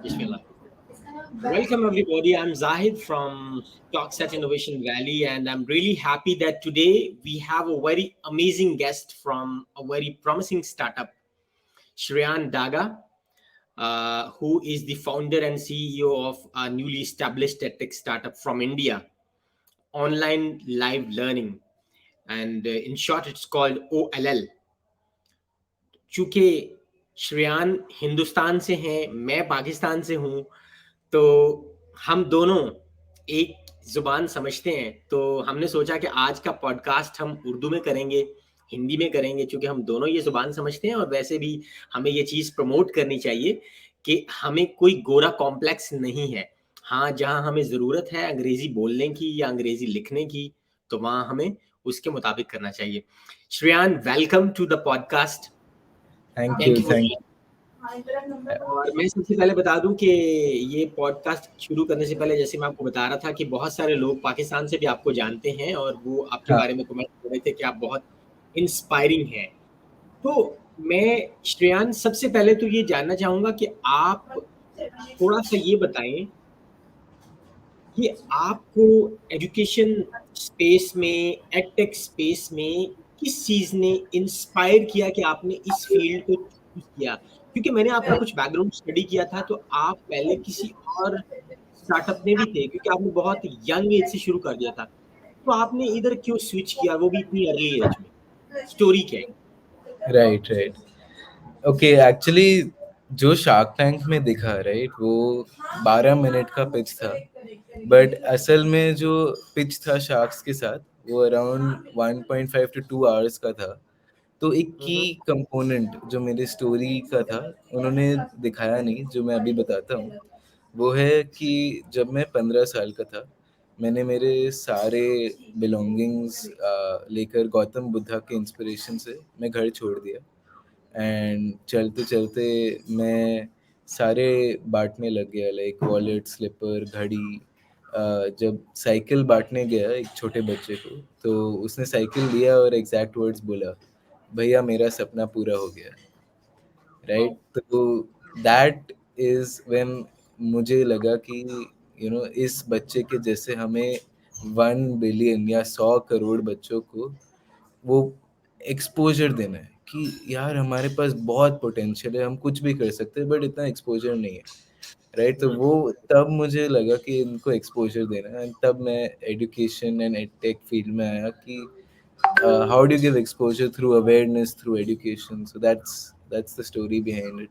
Bismillah. Welcome, everybody. I'm Zahid from TalkSet Innovation Valley, and I'm really happy that today we have a very amazing guest from a very promising startup, Shreyan Daga, who is the founder and CEO of a newly established tech startup from India, Online Live Learning. And in short, it's called OLL. चूंकि श्रेयान हिंदुस्तान से हैं, मैं पाकिस्तान से हूँ, तो हम दोनों एक जुबान समझते हैं। तो हमने सोचा कि आज का पॉडकास्ट हम उर्दू में करेंगे, हिंदी में करेंगे, क्योंकि हम दोनों ये जुबान समझते हैं और वैसे भी हमें ये चीज़ प्रमोट करनी चाहिए कि हमें कोई गोरा कॉम्प्लेक्स नहीं है। हाँ, जहाँ हमें ज़रूरत है अंग्रेज़ी बोलने की या अंग्रेज़ी लिखने की, तो वहाँ हमें उसके मुताबिक करना चाहिए। Shreyan, welcome to the podcast. Thank thank you you for. Thank और मैं सबसे पहले बता दूं कि ये पॉडकास्ट शुरू करने से पहले जैसे मैं आपको बता रहा था कि बहुत सारे लोग पाकिस्तान से भी आपको जानते हैं और वो आपके हाँ बारे में कमेंट कर रहे थे कि आप बहुत इंस्पायरिंग हैं। तो मैं श्रेयान सबसे पहले तो ये जानना चाहूंगा कि आप थोड़ा सा ये बताएं कि आपको एजुकेशन स्पेस में, एडटेक स्पेस में किस चीज़ ने इंस्पायर किया कि आपने इस फील्ड को चूज़ किया? क्योंकि मैंने आपका कुछ बैकग्राउंड स्टडी किया था, तो आप पहले किसी और स्टार्टअप में भी थे, क्योंकि आपने बहुत यंग एज से शुरू कर दिया था। तो आपने इधर क्यों स्विच किया, वो भी इतनी अर्ली एज में? स्टोरी क्या है? राइट राइट ओके एक्चुअली जो शार्क टैंक में दिखा राइट वो 12 मिनट का पिच था बट असल में जो पिच था शार्क्स के साथ वो अराउंड 1.5 to 2 आवर्स का था। तो एक हुँ, की हुँ। कंपोनेंट जो मेरी स्टोरी का था उन्होंने दिखाया नहीं, जो मैं अभी बताता हूँ वो है कि जब मैं 15 साल का था मैंने मेरे सारे बिलोंगिंग्स लेकर गौतम बुद्धा के इंस्पिरेशन से मैं घर छोड़ दिया एंड चलते चलते मैं सारे बांटने लग गया, लाइक वॉलेट, स्लीपर, घड़ी। जब साइकिल बांटने गया एक छोटे बच्चे को तो उसने साइकिल लिया और एग्जैक्ट वर्ड्स बोला, भैया मेरा सपना पूरा हो गया। Right, wow! तो दैट इज व्हेन मुझे लगा कि इस बच्चे के जैसे हमें 1 बिलियन या 100 करोड़ बच्चों को वो एक्सपोजर देना है कि यार हमारे पास बहुत पोटेंशियल है, हम कुछ भी कर सकते हैं बट इतना एक्सपोजर नहीं है। राइट, तो हुँ, वो तब मुझे लगा कि इनको एक्सपोजर देना है, तब मैं एजुकेशन एंड एडटेक फील्ड में आया कि how do you give exposure through awareness through education. So that's the story behind it.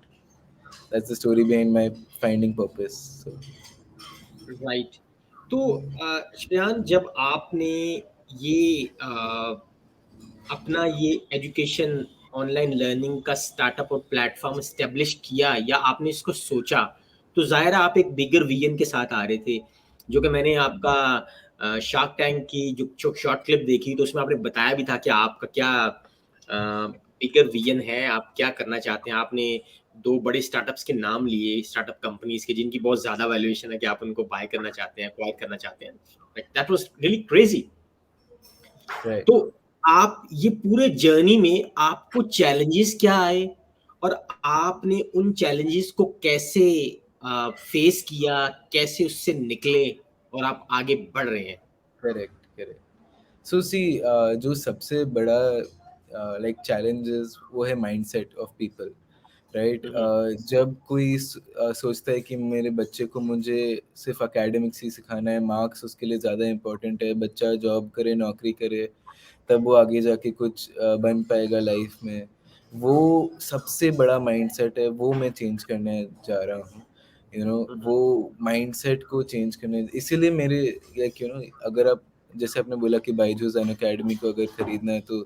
That's the story behind my finding purpose. So right. तो श्रेयान, जब आपने ये अपना ये एजुकेशन ऑनलाइन लर्निंग का स्टार्टअप और प्लेटफॉर्म एस्टेब्लिश किया या आपने इसको सोचा, तो ज़ाहिर है आप एक बिगर विजन के साथ आ रहे थे, जो कि मैंने आपका शार्क टैंक की जो शॉर्ट क्लिप देखी, तो उसमें आपने बताया भी था कि आपका क्या बिगर विजन है, आप क्या करना चाहते हैं। आपने दो बड़े स्टार्टअप्स के नाम लिए, स्टार्टअप कंपनीज के, जिनकी बहुत ज़्यादा वैल्यूएशन है कि आप उनको बाय करना चाहते हैं, एक्वायर करना चाहते हैं। That was really crazy. right. तो आप ये पूरे जर्नी में आपको चैलेंजेस क्या आए और आपने उन चैलेंजेस को कैसे फेस किया, कैसे उससे निकले और आप आगे बढ़ रहे हैं? Correct. So see, जो सबसे बड़ा like challenges वो है mindset of people. राइट, हम्म, जब कोई सोचता है कि मेरे बच्चे को मुझे सिर्फ एकेडमिक्स ही सिखाना है, मार्क्स उसके लिए ज़्यादा इम्पोर्टेंट है, बच्चा जॉब करे, नौकरी करे, तब वो आगे जाके कुछ बन पाएगा लाइफ में, वो सबसे बड़ा माइंडसेट है, वो मैं चेंज करने जा रहा हूँ। हम्म, वो माइंडसेट को चेंज करने, इसीलिए मेरे लाइक अगर आप जैसे आपने बोला कि बायजूस अन अकेडमी को अगर खरीदना है तो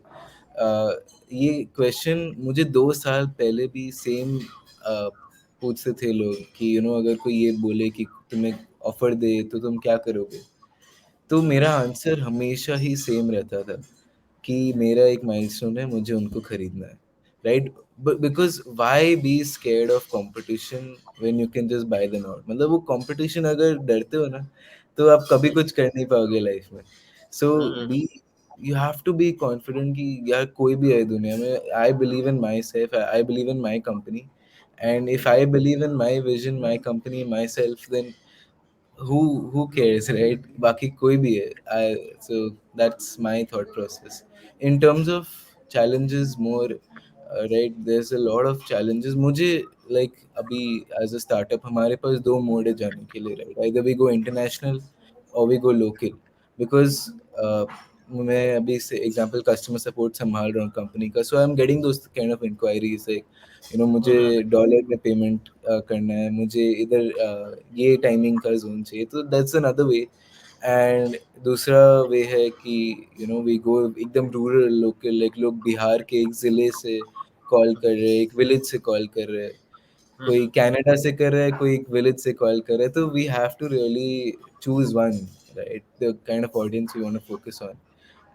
ये क्वेश्चन मुझे 2 साल पहले भी सेम पूछते थे लोग कि अगर कोई ये बोले कि तुम्हें ऑफर दे तो तुम क्या करोगे। तो मेरा आंसर हमेशा ही सेम रहता था कि मेरा एक माइलस्टोन है, मुझे उनको खरीदना है। Right, because why be scared of competition when you can just buy them out. मतलब वो कंपटीशन अगर डरते हो ना तो आप कभी कुछ कर नहीं पाओगे लाइफ में। So hmm, be you have to be confident कि यार कोई भी है दुनिया में, I believe in myself, I believe in my company And if I believe in my vision, my company, myself, then who cares, right? Baki koi bhi hai. So that's my thought process in terms of challenges more. Right, there's a lot of challenges मुझे, like अभी as a startup हमारे पास दो mode है जाने के लिए, right? Either we go international or we go local, because मैं अभी से एग्जांपल कस्टमर सपोर्ट संभाल रहा हूँ कंपनी का, so I am getting those kind of enquiries, like मुझे Mhm. डॉलर में पेमेंट करना है, मुझे इधर ये टाइमिंग का जोन चाहिए, तो दैट्स अनदर वे। एंड दूसरा वे है कि वी गो एकदम रूरल लोकल, लाइक लोग बिहार के एक ज़िले से कॉल कर रहे हैं, एक विलेज से कॉल कर रहे हैं, कोई Mhm. कनाडा से कर रहा है, कोई एक विलेज से कॉल कर रहा है, तो we have to really choose one, right, the kind of audience we want to focus on.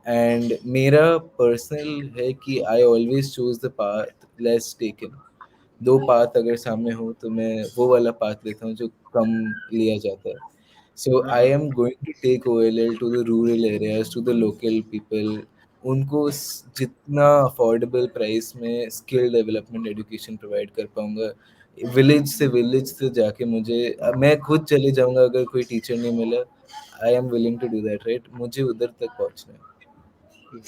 And मेरा पर्सनल है कि I always choose the path less taken. दो पाथ अगर सामने हो तो मैं वो वाला पाथ लेता हूँ जो कम लिया जाता है। So I Mhm. Am going to take OLL to the rural areas, to the local people. उनको जितना अफोर्डेबल प्राइस में स्किल डेवलपमेंट एजुकेशन प्रोवाइड कर पाऊंगा, विलेज से जाके मैं खुद चले जाऊंगा अगर कोई टीचर नहीं मिला, I am willing to do that, right? मुझे उधर तक पहुंचना है।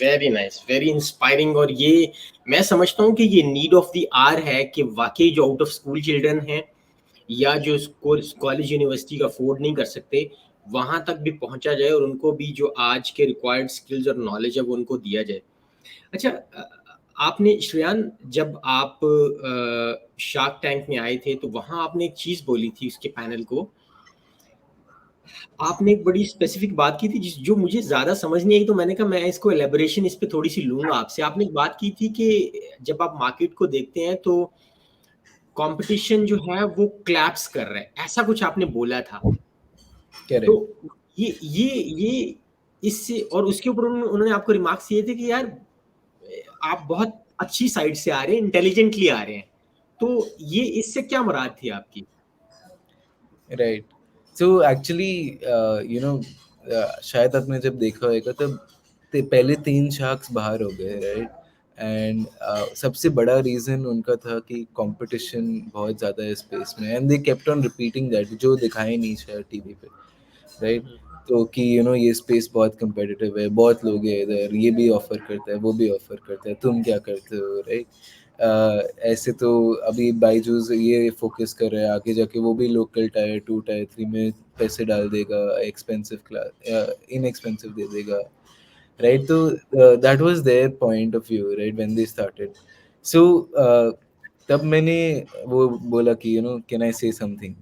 Very nice, very inspiring. और ये मैं समझता हूँ कि ये नीड ऑफ द आर है कि वाकई जो आउट ऑफ स्कूल चिल्ड्रन हैं या जो कॉलेज यूनिवर्सिटी का अफोर्ड नहीं कर सकते, वहां तक भी पहुंचा जाए और उनको भी जो आज के रिक्वायर्ड स्किल्स और नॉलेज है वो उनको दिया जाए। अच्छा, आपने श्रेयान, जब आप शार्क टैंक में आए थे तो वहां आपने एक चीज बोली थी उसके पैनल को। आपने एक बड़ी स्पेसिफिक बात की थी जिस जो मुझे ज़्यादा समझ नहीं आई, तो मैंने कहा मैं इसको एलैबोरेशन इस पे थोड़ी-सी लूँगा आपसे। आपने एक बात की थी कि जब आप मार्केट को देखते हैं तो कॉम्पिटिशन जो है वो क्लैप्स कर रहा है, ऐसा कुछ आपने बोला था। तो करेक्ट। ये इससे और उसके ऊपर उन्होंने आपको रिमार्क्स दिए थे कि यार आप बहुत अच्छी साइड से आ रहे हैं, इंटेलिजेंटली आ रहे हैं। तो ये इससे क्या मुराद थी आपकी? राइट। सो एक्चुअली शायद आपने जब देखा होगा तब पहले 3 शार्क्स बाहर हो गए, राइट? एंड सबसे बड़ा रीज़न उनका था कि कंपटीशन बहुत ज़्यादा है स्पेस में, and they kept on repeating that, जो दिखाए नहीं शायद टीवी पे, हुँ, राइट? हुँ। तो कि ये स्पेस बहुत कंपेटिटिव है, बहुत लोग हैं इधर, ये भी ऑफर करता है, वो भी ऑफर करता है, तुम क्या करते हो, राइट? ऐसे तो अभी बायजूस ये फोकस कर रहा है, आगे जाके वो भी लोकल टायर 2 टायर 3 में पैसे डाल देगा, एक्सपेंसिव क्लास इनएक्सपेंसिव दे देगा, हुँ, राइट? तो that was their point of view, right, when they started. So तब मैंने वो बोला कि कैन आई से समथिंग,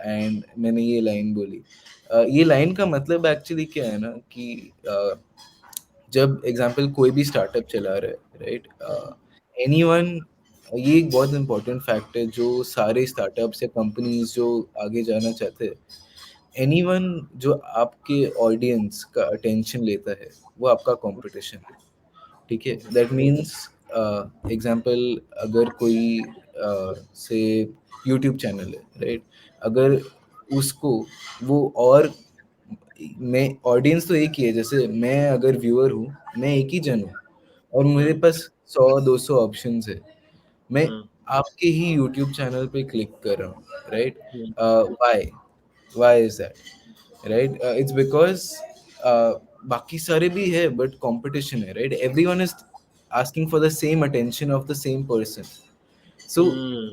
एंड मैंने ये लाइन बोली। ये लाइन का मतलब एक्चुअली क्या है ना कि जब एग्जांपल कोई भी स्टार्टअप चला रहा है, राइट, एनीवन, ये एक बहुत इंपॉर्टेंट फैक्ट है जो सारे स्टार्टअप्स या कंपनीज जो आगे जाना चाहते हैं, एनीवन जो आपके ऑडियंस का अटेंशन लेता है वो आपका कंपटीशन है, ठीक है? दैट मीन्स एग्जांपल, अगर कोई से यूट्यूब चैनल है, राइट, अगर उसको वो और मैं ऑडियंस तो एक ही है, जैसे मैं अगर व्यूअर हूँ, मैं एक ही जन हूँ और मेरे हुँ, पास 100-200 ऑप्शंस है, मैं हुँ, आपके ही यूट्यूब चैनल पे क्लिक कर रहा हूँ, right? Hmm, why why is that, right? It's because बाकी सारे भी है बट कंपटीशन है, right? Everyone is asking for the same attention of the same person. So hmm,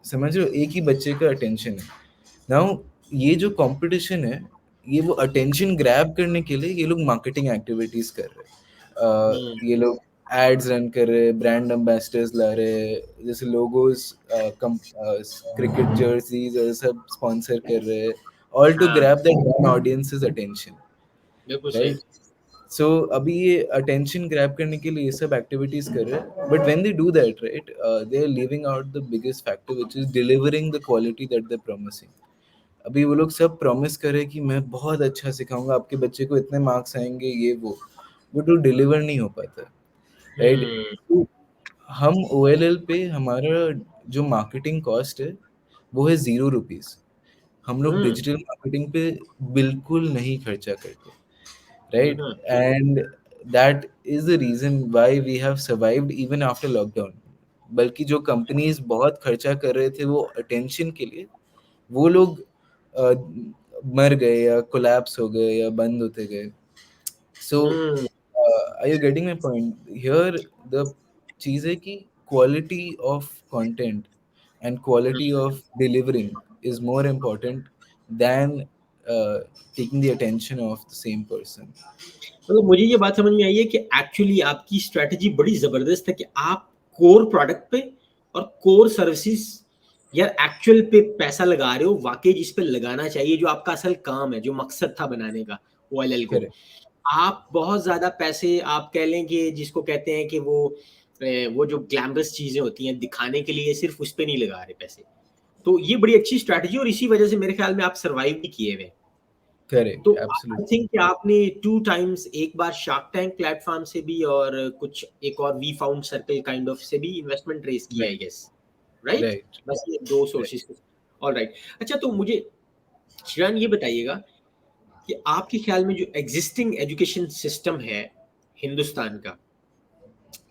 समझ रहे हो, एक ही बच्चे का अटेंशन है। नाउ ये जो कंपटीशन है, ये वो अटेंशन ग्रैब करने के लिए ये लोग मार्केटिंग एक्टिविटीज कर रहे हैं, हुँ, ये लोग एड्स रन कर रहे हैं, ब्रांड एम्बेसडर्स ला रहे हैं, जैसे लोगोस, क्रिकेट जर्सीज और सब स्पॉन्सर कर रहे हैं, ऑल टू हाँ, grab that one audiences attention, बिल्कुल सही। राइट? सो अभी ये अटेंशन ग्रैब करने के लिए ये सब एक्टिविटीज कर रहे हैं, but when they do that, right, they are leaving out the biggest factor which is delivering the quality that they promising. अभी वो लोग सब प्रॉमिस करे कि मैं बहुत अच्छा सिखाऊंगा, आपके बच्चे को इतने मार्क्स आएंगे, ये वो, बट वो डिलीवर नहीं हो पाता, राइट? हुँ, तो हम OLL पे हमारा जो मार्केटिंग कॉस्ट है वो है ₹0। हम लोग हुँ, डिजिटल मार्केटिंग पे बिल्कुल नहीं खर्चा करते, हुँ, right? Hmm, And that is the reason why we have survived even after lockdown. बल्कि जो कंपनीज बहुत खर्चा कर रहे थे वो अटेंशन के लिए, वो लोग अ, मर गए या कोलैप्स हो गए या बंद होते गए. So hmm. Are you getting my point here? The चीज़ है कि quality of content and quality of delivering is more important than taking the attention of the same person. मतलब मुझे ये बात समझ में आई है कि एक्चुअली आपकी स्ट्रेटजी बड़ी जबरदस्त है कि आप कोर प्रोडक्ट पे और कोर सर्विसेज या एक्चुअल पे पैसा लगा रहे हो, वाकई जिस पे लगाना चाहिए, जो आपका असल काम है, जो मकसद था बनाने का ओएलएल को। Correct. आप बहुत ज्यादा पैसे, आप कह लें कि जिसको कहते हैं कि वो जो ग्लैमरस चीजें होती हैं दिखाने के लिए, सिर्फ उस पे नहीं लगा रहे पैसे। तो ये बड़ी अच्छी स्ट्रैटेजी, और इसी वजह से मेरे ख्याल में आप सरवाइव भी किए हुए। Correct. तो आई Absolutely. थिंक कि आपने 2 टाइम्स, एक बार शार्क टैंक प्लेटफॉर्म से भी और कुछ एक और we found circle kind of से भी इन्वेस्टमेंट रेज किया, Right. I guess, right? Right. बस ये 2 Right. सोर्सेज। ऑलराइट। अच्छा, तो मुझे शिरान ये बताइएगा कि आपके ख्याल में जो एग्जिस्टिंग एजुकेशन सिस्टम है हिंदुस्तान का,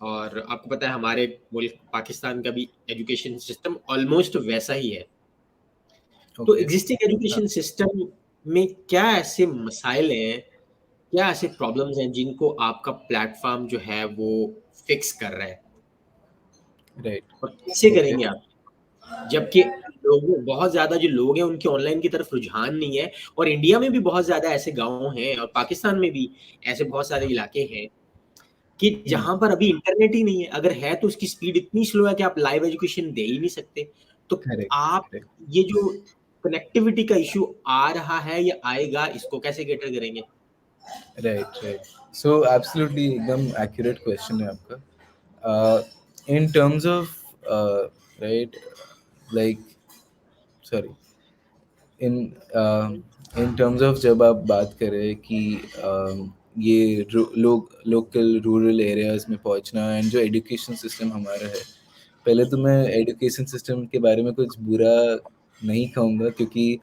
और आपको पता है हमारे मुल्क पाकिस्तान का भी एजुकेशन सिस्टम ऑलमोस्ट वैसा ही है, तो Okay. एग्जिस्टिंग हाँ. एजुकेशन सिस्टम में क्या ऐसे मसाइल हैं, क्या ऐसे प्रॉब्लम्स हैं जिनको आपका प्लेटफॉर्म जो है वो फिक्स कर रहा है, Right. और कैसे Okay. करेंगे आप? जबकि लोग, बहुत ज्यादा जो लोग हैं उनके ऑनलाइन की तरफ रुझान नहीं है, और इंडिया में भी बहुत ज्यादा ऐसे गांव हैं, और पाकिस्तान में भी ऐसे बहुत सारे इलाके हैं कि Hmm. जहां पर अभी इंटरनेट ही नहीं है, अगर है तो उसकी स्पीड इतनी स्लो है कि आप लाइव एजुकेशन दे ही नहीं सकते। तो Correct. आप, Correct. ये जो कनेक्टिविटी का इशू आ रहा है या आएगा, इसको कैसे कैटर करेंगे? Right. Right. So absolutely एकदम accurate question है आपका. In terms of right, like sorry, in in terms of जब आप बात करें कि ये लोग लोकल रूरल एरियाज में पहुंचना एंड जो एजुकेशन सिस्टम हमारा है, पहले तो मैं एजुकेशन सिस्टम के बारे में कुछ बुरा नहीं कहूँगा, क्योंकि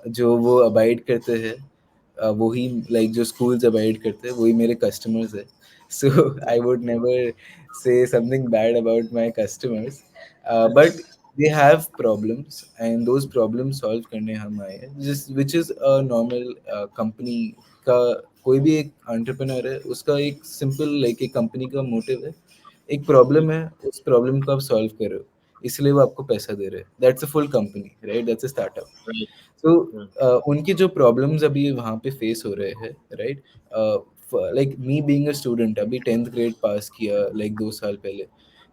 जो वो अबाइड करते हैं वही, लाइक जो स्कूल्स अबाइड करते हैं वही मेरे कस्टमर्स है. So I would never say something bad about my customers, but they have problems and those problems solve करने हम आए हैं, जिस which is a normal company का, कोई भी एक entrepreneur है उसका एक simple like एक company का motive है, एक प्रॉब्लम है, उस प्रॉब्लम को आप सॉल्व कर रहे हो, इसलिए वो आपको पैसा दे रहे हैं. That's a full company, right? That's a startup. Right. तो उनके जो प्रॉब्लम्स अभी वहाँ पे फेस हो रहे हैं, right? Like me being a student, अभी 10th ग्रेड पास किया लाइक 2 साल पहले,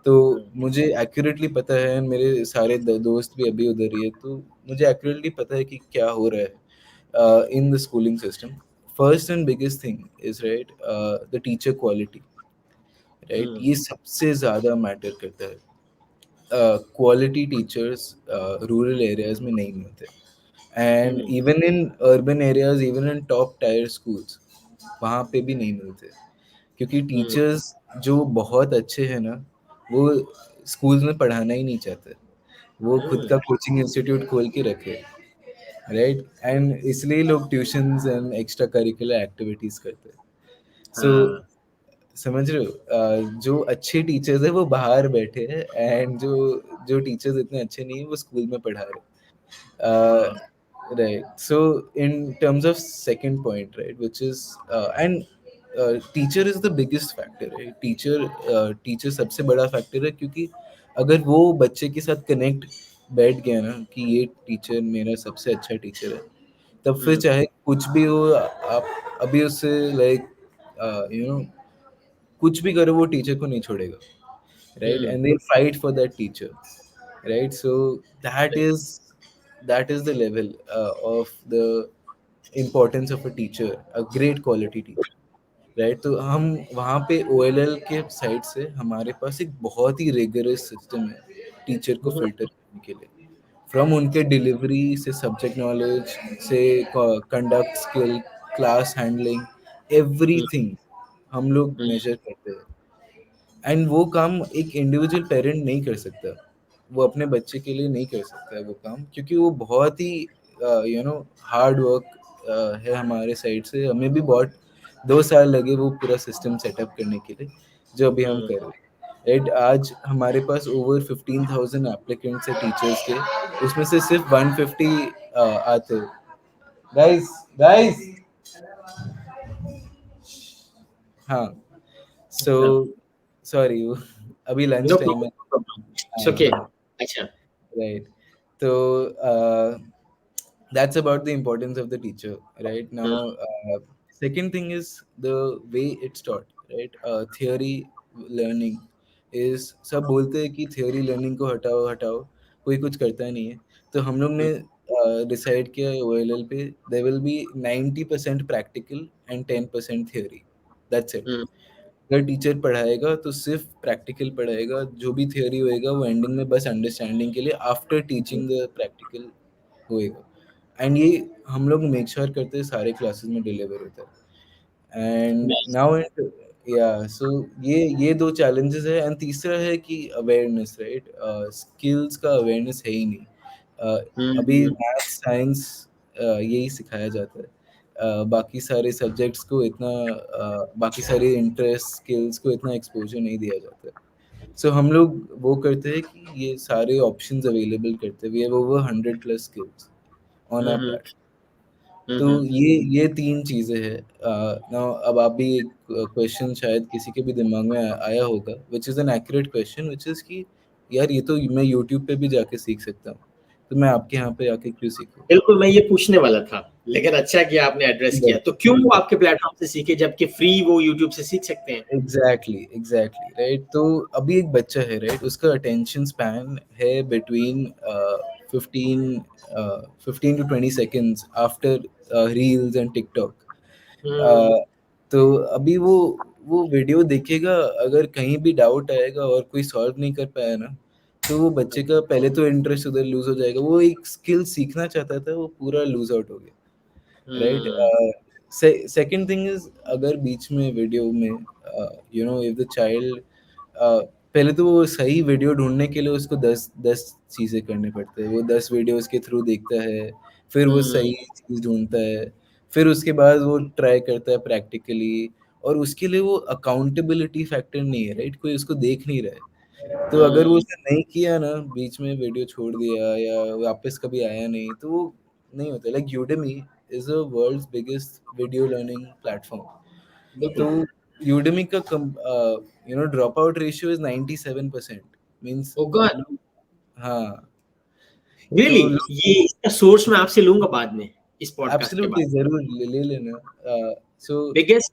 तो मुझे एक्यूरेटली पता है, and मेरे सारे दोस्त भी अभी उधर ही है, तो मुझे एक्यूरेटली पता है कि क्या हो रहा है in the schooling system. First and biggest thing is right the teacher quality, right? ये सबसे ज़्यादा मैटर करता है. क्वालिटी टीचर्स रूरल एरियाज में नहीं मिलते, and even in urban areas, even in top tier schools, वहाँ पे भी नहीं मिलते, क्योंकि टीचर्स जो बहुत अच्छे हैं ना, वो स्कूल्स में पढ़ाना ही नहीं चाहते, वो खुद का कोचिंग इंस्टीट्यूट खोल के रखे, राइट? एंड इसलिए लोग tuitions and extra curricular activities करते हैं. सो समझ रहे हो? जो अच्छे टीचर्स है वो बाहर बैठे हैं, एंड जो जो टीचर्स इतने अच्छे नहीं है वो स्कूल में पढ़ा रहे हैं. Right. So in terms of second point, right, which is and teacher is the biggest factor, right? Teacher सबसे बड़ा फैक्टर है, क्योंकि अगर वो बच्चे के साथ कनेक्ट बैठ गया ना कि ये टीचर मेरा सबसे अच्छा टीचर है, तब फिर चाहे कुछ भी हो, आप अभी उससे लाइक यू नो कुछ भी करो, वो टीचर को नहीं छोड़ेगा, right? And they'll fight for that teacher, right? So that is that is the level of the importance of a teacher, a great quality teacher, right? तो हम वहाँ पे OLL के साइड से हमारे पास एक बहुत ही रिगरस सिस्टम है टीचर को फिल्टर करने के लिए, फ्रॉम उनके डिलीवरी से, सब्जेक्ट नॉलेज से, conduct skill, class handling, everything हम लोग मेजर करते हैं. एंड वो काम एक इंडिविजुअल पेरेंट नहीं कर सकता, वो अपने बच्चे के लिए नहीं कर सकता है वो काम, क्योंकि वो बहुत ही हार्ड वर्क है हमारे साइड से. हमें भी बहुत 2 साल लगे वो पूरा सिस्टम सेटअप करने के लिए, जो अभी हम कर रहे हैं. राइट? आज हमारे पास ओवर 15,000 एप्लीकेंट्स है टीचर्स के, उसमें से सिर्फ 150 आते हैं। गाइस, गाइस, हाँ, सो अच्छा, सॉरी, अभी लंच नो टाइम है। प्रॉब्लम, इट्स हाँ, ओके। हाँ, अच्छा। राइट। तो that's about the importance of the teacher, right? Now, हाँ, second thing is the way it's taught, right? Theory learning is, सब बोलते हैं कि theory learning को हटाओ हटाओ, कोई कुछ करता नहीं है। तो हम लोग ने डिसाइड किया OLL पे there will be 90% practical and 10% theory, that's it। हम्म, अगर टीचर पढ़ाएगा तो सिर्फ प्रैक्टिकल पढ़ाएगा, जो भी थियोरी होएगा वो एंडिंग में बस अंडरस्टैंडिंग के लिए आफ्टर टीचिंग द प्रैक्टिकल होएगा। एंड ये हम लोग मेक श्योर करते हैं सारे क्लासेस में डिलीवर होता है। And nice। नाउ एंड या सो ये दो चैलेंजेस है। एंड तीसरा है कि अवेयरनेस, राइट? स्किल्स का अवेयरनेस है ही नहीं। अभी हम्म, मैथ्स साइंस यही सिखाया जाता है। बाकी सारे सब्जेक्ट्स को इतना बाकी सारे इंटरेस्ट स्किल्स को इतना एक्सपोजर नहीं दिया जाता है। सो हम लोग वो करते हैं कि ये सारे ऑप्शंस अवेलेबल करते हैं। We have over 100 plus skills on our hmm, platform. तो हम्म, ये तीन चीज़ें हैं। नाउ अब आप भी एक क्वेश्चन शायद किसी के भी दिमाग में आया होगा, which is an accurate question, which is कि यार ये तो मैं यूट्यूब पे भी जाके सीख सकता हूँ, तो मैं आपके यहाँ पे आके क्यों सीखूँ? बिल्कुल, मैं ये पूछने वाला था, लेकिन अच्छा किया आपने एड्रेस किया। तो क्यों वो आपके प्लेटफॉर्म से सीखे जबकि फ्री वो यूट्यूब से सीख सकते हैं? Exactly, exactly, right. तो अभी एक बच्चा है, राइट, उसका अटेंशन स्पैन है between 15 15 to 20 seconds after reels and TikTok. Hmm, तो अभी वो वीडियो देखेगा, अगर कहीं भी डाउट आएगा और कोई सॉल्व नहीं कर पाया ना, तो वो बच्चे का पहले तो इंटरेस्ट उधर लूज हो जाएगा। वो एक स्किल सीखना चाहता था, वो पूरा लूज आउट हो गया, right? Hmm, second thing is, अगर बीच में वीडियो में you know if the child, पहले तो वो सही वीडियो ढूंढने के लिए उसको 10 चीज़ें करने पड़ते हैं। वो 10 वीडियोस के थ्रू देखता है, फिर वो हम्म, सही चीज़ ढूंढता है, फिर उसके बाद वो ट्राई करता है प्रैक्टिकली। और उसके लिए वो अकाउंटेबिलिटी फैक्टर नहीं है, राइट? कोई उसको देख नहीं रहा है। तो अगर वो हम्म, उसने नहीं किया ना, बीच में वीडियो छोड़ दिया या वापस कभी आया नहीं, तो वो नहीं होता। Like Udemy is the world's biggest video learning platform. तो बिल्कुल। यूडेमी का drop out ratio is 97%। Means oh god, लोग, हाँ, तो रियली? लोग ये इसका सोर्स मैं आपसे लूंगा बाद में, इस पॉडकास्ट के एब्सोल्युटली बाद। जरूर ले लेना। सो बिगेस्ट,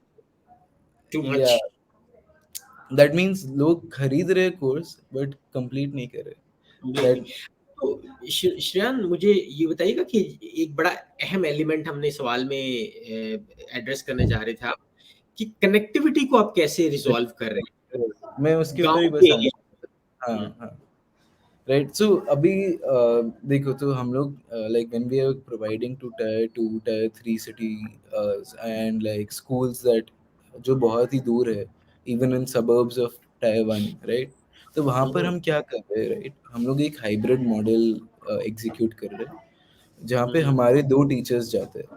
टू या मच। दैट मीन्स लोग खरीद रहे कोर्स बट कंप्लीट नहीं कर रहे। बिल्कुल। दैट तो श्रेयान, मुझे ये बताइएगा कि एक बड़ा अहम एलिमेंट हमने सवाल में एड्रेस करने जा रहे थे आप, कि कनेक्टिविटी को आप कैसे रिजॉल्व कर रहे मैं हैं उसके ऊपर ही गांव बस के आना। एरिया? हाँ, हाँ, राइट। सो अभी देखो, तो हम लोग like when we are providing to tier 2 tier 3 city and like schools that जो बहुत ही दूर है, even in suburbs of tier 1, right? तो वहाँ पर हम क्या कर रहे हैं, राइट? हम लोग एक हाइब्रिड मॉडल एग्जीक्यूट कर रहे हैं, जहाँ पे हमारे 2 टीचर्स जाते हैं।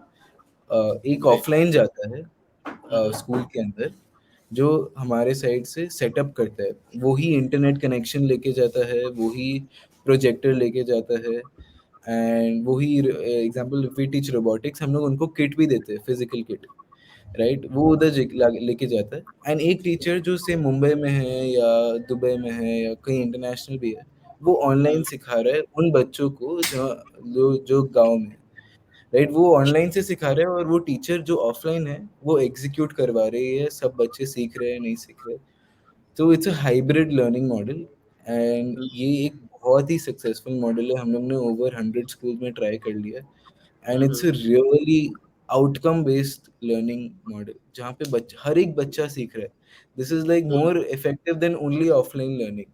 एक ग्रेट। ऑफलाइन जाता है स्कूल के अंदर, जो हमारे साइड से सेटअप करता है। वो ही इंटरनेट कनेक्शन लेके जाता है, वो ही प्रोजेक्टर लेके जाता है, एंड वो ही एग्जांपल वी टीच रोबोटिक्स, हम लोग उनको किट भी देते हैं, फिजिकल किट, राइट? वो उधर लेके जाता है। एंड एक टीचर जो से मुंबई में है या दुबई में है या कहीं इंटरनेशनल भी है, वो ऑनलाइन सिखा रहा है उन बच्चों को जो गाँव में, राइट? वो ऑनलाइन से सिखा रहे हैं, और वो टीचर जो ऑफलाइन है वो एग्जीक्यूट करवा रही है, सब बच्चे सीख रहे हैं, नहीं सीख रहे। तो it's a hybrid learning model, and ये एक बहुत ही सक्सेसफुल मॉडल है। हम लोग ने ओवर 100 स्कूल में ट्राई कर लिया, and it's a really outcome based learning model, जहाँ पे बच्चा, हर एक बच्चा सीख रहा है। This is like more effective than only offline learning,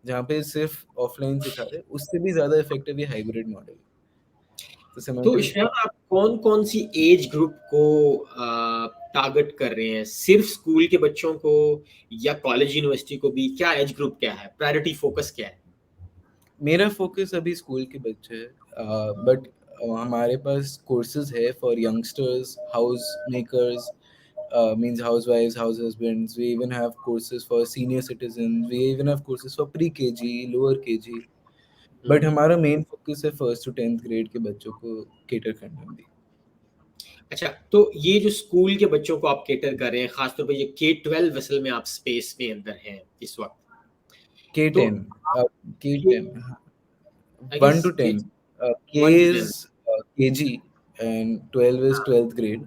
जहाँ पे सिर्फ ऑफलाइन सिखा रहे हैं, उससे भी ज्यादा इफेक्टिव ये हाइब्रिड मॉडल। तो समझ तो रहे हो? श्रेयान, आप कौन कौन सी एज ग्रुप को टारगेट कर रहे हैं? सिर्फ स्कूल के बच्चों को या कॉलेज यूनिवर्सिटी को भी? क्या एज ग्रुप, क्या है प्रायोरिटी, फोकस क्या है? मेरा फोकस अभी स्कूल के बच्चे है, बट हमारे पास कोर्सेज है for youngsters, house makers, means housewives, house husbands. We even have courses for senior citizens. We even have courses for pre-KG, lower KG. But hmm. हमारा मेन फोकस है 1st to 10th grade के बच्चों को cater करना भी। अच्छा, तो ये जो स्कूल के बच्चों को आप केटर कर रहे हैं, खासतौर पे ये K-12 वेसल में आप स्पेस में अंदर हैं इस वक्त, के तो टेन के ये ten I one guess to के टेन के 1 to 10, is KG and 12 is 12th grade.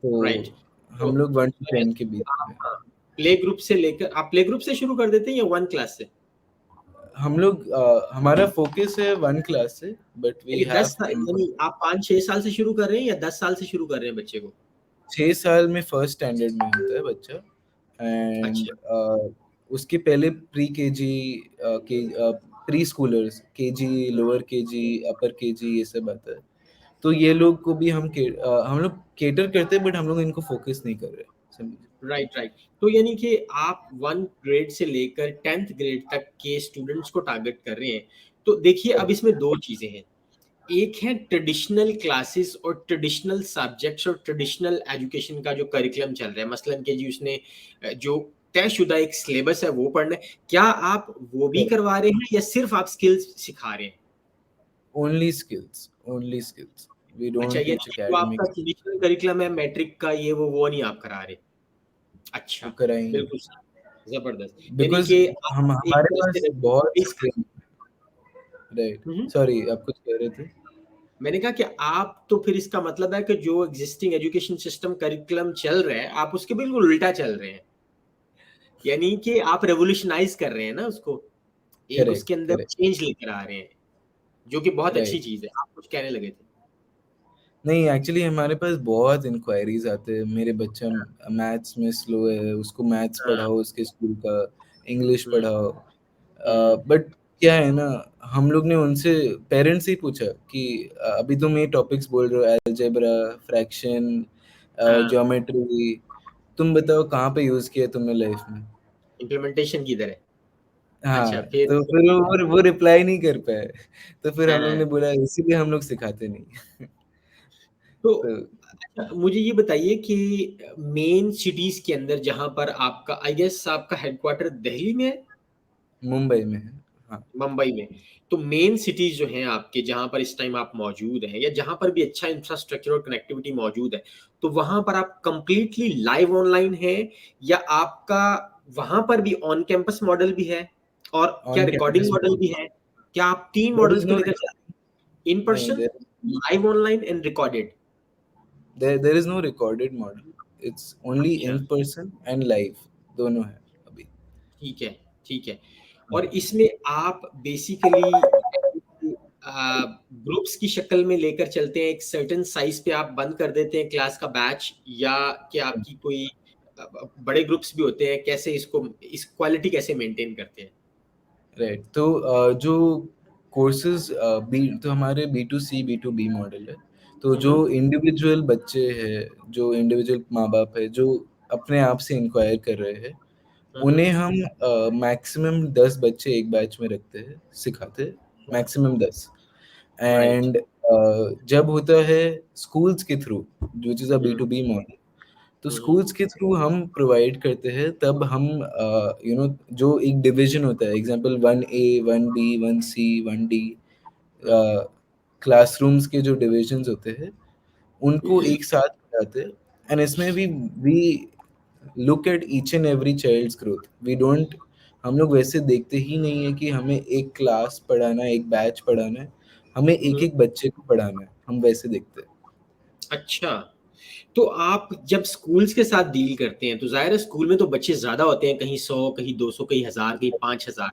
तो राइट। तो हम लोग 1 to 10 के बीच में हैं। प्ले ग्रुप से लेकर आप प्ले ग्रुप से शुरू कर देते हैं या 1 क्लास से? हम लोग हमारा फोकस है 1 क्लास से, बट वी यानी हैव 10 साल, यानी आप 5-6 साल से शुरू कर रहे हैं या 10 साल से शुरू कर रहे हैं बच्चे को? 6 साल में फर्स्ट स्टैंडर्ड में होता है बच्चा। एंड अच्छा। उसके पहले प्री केजी के preschoolers, KG, lower KG, upper KG, ये सब आता है। तो ये लोग को भी हम लोग केटर करते हैं, बट हम लोग इनको फोकस नहीं कर रहे, समझे। Right, right. तो यानी कि आप 1 ग्रेड से लेकर 10th ग्रेड तक के स्टूडेंट्स को टारगेट कर रहे हैं। तो देखिए, अब इसमें दो चीजें हैं। एक है ट्रेडिशनल क्लासेस और ट्रेडिशनल सब्जेक्ट्स और ट्रेडिशनल एजुकेशन का जो करिकुलम चल रहा है, मसलन के जी उसने जो तयशुदा एक सिलेबस है वो पढ़ना है। क्या आप वो भी करवा रहे हैं या सिर्फ आप स्किल्स सिखा रहे हैं? Only skills, only skills. We अच्छा, डोंट यानी टीच कि जो आपका एकेडमिक्स। ट्रेडिशनल करिकुलम है मैट्रिक का, ये वो नहीं आप करा रहे? वो अच्छा, कराएंगे बिल्कुल सही, जबरदस्त। यानी बिकॉज कि आप हम एक हमारे तरह पास से बहुत रेवोल्यूशनाइज कर। राइट। हम्म। सॉरी, आप कुछ कह रहे थे। मैंने कहा कि आप तो फिर इसका मतलब है कि जो एग्जिस्टिंग एजुकेशन सिस्टम करिकुलम चल रहा है, आप उसके बिल्कुल उल्टा चल रहे हैं। यानी कि आप रेवोल्यूशनाइज कर रहे हैं ना उसको, एक करेक्ट, उसके अंदर करेक्ट। चेंज लेकर आ रहे हैं, जो कि बहुत अच्छी राइट। चीज है। आप कुछ कहने लगे थे? नहीं, एक्चुअली हमारे पास बहुत इंक्वायरीज आते हैं। मेरे बच्चा मैथ्स में स्लो है, उसको मैथ्स हाँ। पढ़ाओ उसके स्कूल का, इंग्लिश हम्म। पढ़ाओ। हम्म। बट क्या है ना, हम लोग ने उनसे, पेरेंट्स से ही पूछा कि अभी तुम ये टॉपिक्स बोल रहे हो, अलजेब्रा, फ्रैक्शन, हाँ। ज्योमेट्री, तुम बताओ कहाँ पे यूज किया तुमने लाइफ में। इम्प्लीमेंटेशन की तरह। हाँ, अच्छा, फिर? तो फिर वो रिप्लाई नहीं कर पाए। तो फिर हम लोग हाँ। ने बोला इसीलिए हम लोग सिखाते नहीं। तो तो अच्छा, मुझे ये बताइए कि मेन सिटीज के अंदर जहां पर आपका, आई गेस आपका हेडक्वार्टर दिल्ली में है, मुंबई में है। हाँ। मुंबई में। तो मेन सिटीज जो हैं आपके, जहां पर इस टाइम आप मौजूद हैं या जहां पर भी अच्छा इंफ्रास्ट्रक्चर और कनेक्टिविटी मौजूद है, तो वहां पर आप कंप्लीटली लाइव ऑनलाइन है या आपका वहां पर भी ऑन कैंपस मॉडल भी है, और क्या ऑन रिकॉर्डिंग कैंपस मॉडल भी है? क्या आप तीन देयर इज मॉडल्स को नो लेकर चल रहे हैं, इन नहीं, person, live online and recorded? There is no recorded model. It's only अच्छा, इन पर्सन एंड लाइव, दोनों है अभी। ठीक है, ठीक है। और इसमें आप बेसिकली ग्रुप्स की शक्ल में लेकर चलते हैं, एक सर्टेन साइज पे आप बंद कर देते हैं क्लास का बैच, या कि आपकी कोई बड़े ग्रुप्स भी होते हैं? कैसे इसको, इस क्वालिटी कैसे मेंटेन करते हैं? राइट। तो जो कोर्सेज बी तो हमारे B2C B2B मॉडल है। तो जो हम्म। इंडिविजुअल बच्चे हैं, जो इंडिविजुअल माँ बाप है, जो अपने आप से इंक्वायर कर रहे हैं, हम्म। उन्हें हम मैक्सिमम 10 बच्चे एक बैच में रखते हैं, सिखाते हैं, मैक्सिमम 10। राइट। एंड जब होता है स्कूल्स के थ्रू, जो चीज़ be hmm. To be model, तो हम्म। स्कूल्स के थ्रू हम प्रोवाइड करते हैं। तब हम जो एक डिवीजन होता है, example 1A 1B 1C 1D, हम्म। क्लासरूम्स के जो डिविजन्स होते हैं, उनको एक साथ पढ़ाते हैं। एंड इसमें भी we look at each and every child's growth. We don't हम लोग वैसे देखते ही नहीं है कि हमें एक क्लास पढ़ाना है, एक बैच पढ़ाना है, हमें एक हम्म। एक बच्चे को पढ़ाना है, हम वैसे देखते हैं। अच्छा, तो आप जब स्कूल्स के साथ डील करते हैं, तो जाहिर है स्कूल में तो बच्चे ज्यादा होते हैं, कहीं 100, कहीं 200, कहीं 1000, कहीं 5000।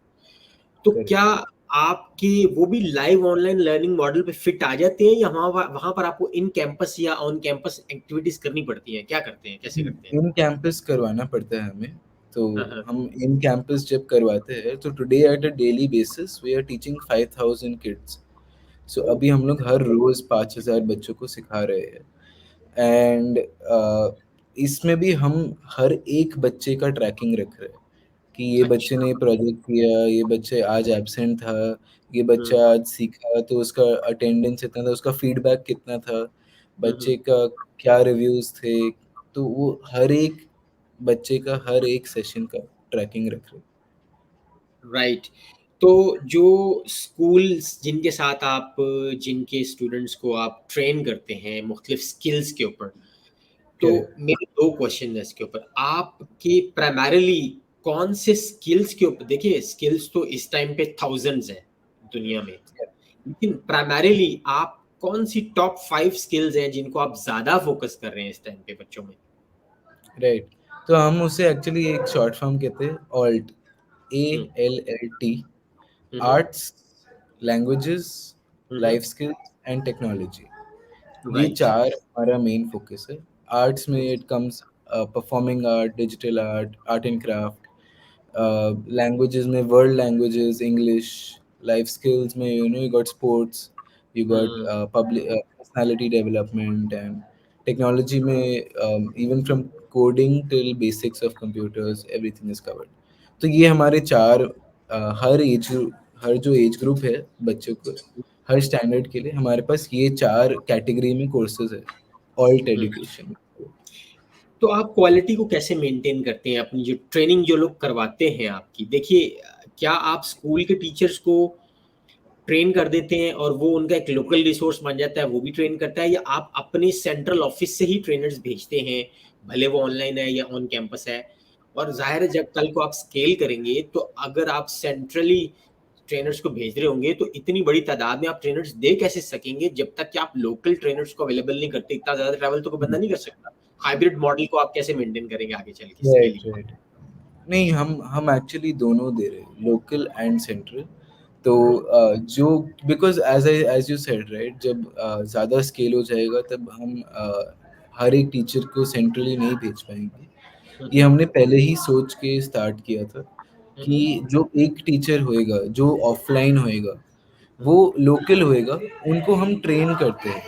तो क्या करेक्ट। आपके वो भी लाइव ऑनलाइन लर्निंग मॉडल पे फिट आ जाते हैं, या वहां वहां पर आपको इन कैंपस या ऑन कैंपस एक्टिविटीज करनी पड़ती हैं? क्या करते हैं, कैसे करते हैं? इन कैंपस करवाना पड़ता है हमें। तो हाँ, हाँ। हम इन कैंपस जब करवाते हैं, तो today at a daily basis we are teaching 5000 kids. So oh. अभी हम लोग हर रोज 5000 बच्चों को सिखा रहे हैं। एंड इसमें भी हम हर एक बच्चे का ट्रैकिंग रख रहे हैं कि ये बच्चे अच्छा। ने प्रोजेक्ट किया, ये बच्चे आज एब्सेंट था, ये हम्म। बच्चा आज सीखा तो उसका अटेंडेंस इतना था, उसका फीडबैक कितना था, हम्म। बच्चे का क्या रिव्यूज थे। तो वो हर एक बच्चे का हर एक सेशन का ट्रैकिंग रख रहे। राइट। तो जो स्कूल्स जिनके साथ आप जिनके स्टूडेंट्स को आप ट्रेन करते हैं मुख्तलिफ स्किल्स के ऊपर, तो करेक्ट। मेरे 2 क्वेश्चन है इसके ऊपर। आपके प्राइमरीली कौन से स्किल्स के ऊपर, देखिए स्किल्स तो इस टाइम पे थाउज़ेंड्स हैं दुनिया में, लेकिन प्राइमरीली आप कौन-सी टॉप 5 स्किल्स हैं जिनको आप ज़्यादा फ़ोकस कर रहे हैं इस टाइम पे बच्चों में? राइट। तो हम उसे एक्चुअली एक शॉर्ट फॉर्म कहते हैं ALLT, hmm, ALLT। Hmm, hmm, arts, languages, hmm, hmm, life skills and technology. ये राइट। 4 हमारा मेन फ़ोकस है। आर्ट्स में hmm, it comes performing art, digital art, art and craft. Languages में world languages, English. Life skills में you got sports, you got hmm, public personality development. And technology में even from coding till basics of computers everything is covered. तो ये हमारे 4 हर जो age group है बच्चों को, हर स्टैंडर्ड के लिए हमारे पास ये 4 कैटेगरी में कोर्सेज़ है, ऑल्ट हुँ। एजुकेशन। तो आप क्वालिटी को कैसे मेंटेन करते हैं? अपनी जो ट्रेनिंग जो लोग करवाते हैं आपकी, देखिए क्या आप स्कूल के टीचर्स को ट्रेन कर देते हैं और वो उनका एक लोकल रिसोर्स बन जाता है, वो भी ट्रेन करता है, या आप अपने सेंट्रल ऑफिस से ही ट्रेनर्स भेजते हैं, भले वो ऑनलाइन है या ऑन कैंपस है? और ज़ाहिर है जब कल को आप स्केल करेंगे, तो अगर आप सेंट्रली ट्रेनर्स को भेज रहे होंगे, तो इतनी बड़ी तादाद में आप ट्रेनर्स दे कैसे सकेंगे जब तक कि आप लोकल ट्रेनर्स को अवेलेबल नहीं करते? इतना ज़्यादा ट्रैवल तो कोई बंदा नहीं कर सकता। हाइब्रिड मॉडल को आप कैसे मेंटेन करेंगे आगे चल के राइट, स्केलिंग? राइट। नहीं, हम एक्चुअली दोनों दे रहे हैं, लोकल एंड सेंट्रल। तो हुँ, जो because as you said right, जब ज़्यादा स्केल हो जाएगा तब हम हर एक टीचर को सेंट्रली नहीं भेज पाएँगे। हुँ, ये हुँ, हमने पहले ही सोच के स्टार्ट किया था हुँ, कि हुँ, जो एक टीचर होएगा, जो ऑफ़लाइन होएगा, हुँ, वो लोकल होएगा, उनको हम ट्रेन करते हैं।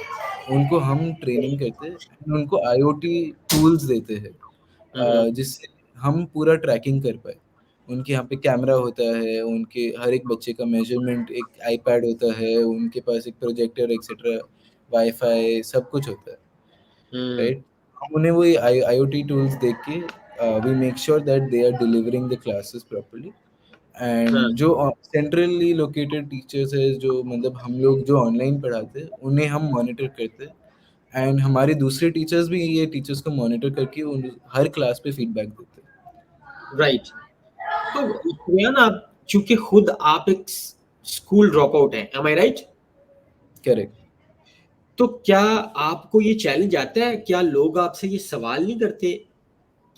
उनको हम ट्रेनिंग करते हैं एंड उनको आईओटी टूल्स देते हैं, हुँ, हुँ, जिससे हम पूरा ट्रैकिंग कर पाएँ। उनके यहाँ पे कैमरा होता है, उनके हर एक बच्चे का मेज़रमेंट एक आईपैड होता है, उनके पास एक प्रोजेक्टर एक्सेट्रा, वाई-फाई सब कुछ होता है, हुँ, राइट? हम उन्हें वो आईओटी टूल्स देके we make sure that they are delivering the classes properly. हाँ, एंड जो सेंट्रली लोकेटेड टीचर्स है, जो मतलब हम लोग जो ऑनलाइन पढ़ाते हैं, उन्हें हम मॉनिटर करते हैं एंड हमारे दूसरे टीचर्स भी ये टीचर्स को मॉनिटर करके उन हर क्लास पे फीडबैक देते हैं। राइट। तो रेयान, आप चूँकि खुद आप एक स्कूल ड्रॉप आउट हैं, एम आई राइट? करेक्ट। तो क्या आपको ये चैलेंज आता है, क्या लोग आपसे ये सवाल नहीं करते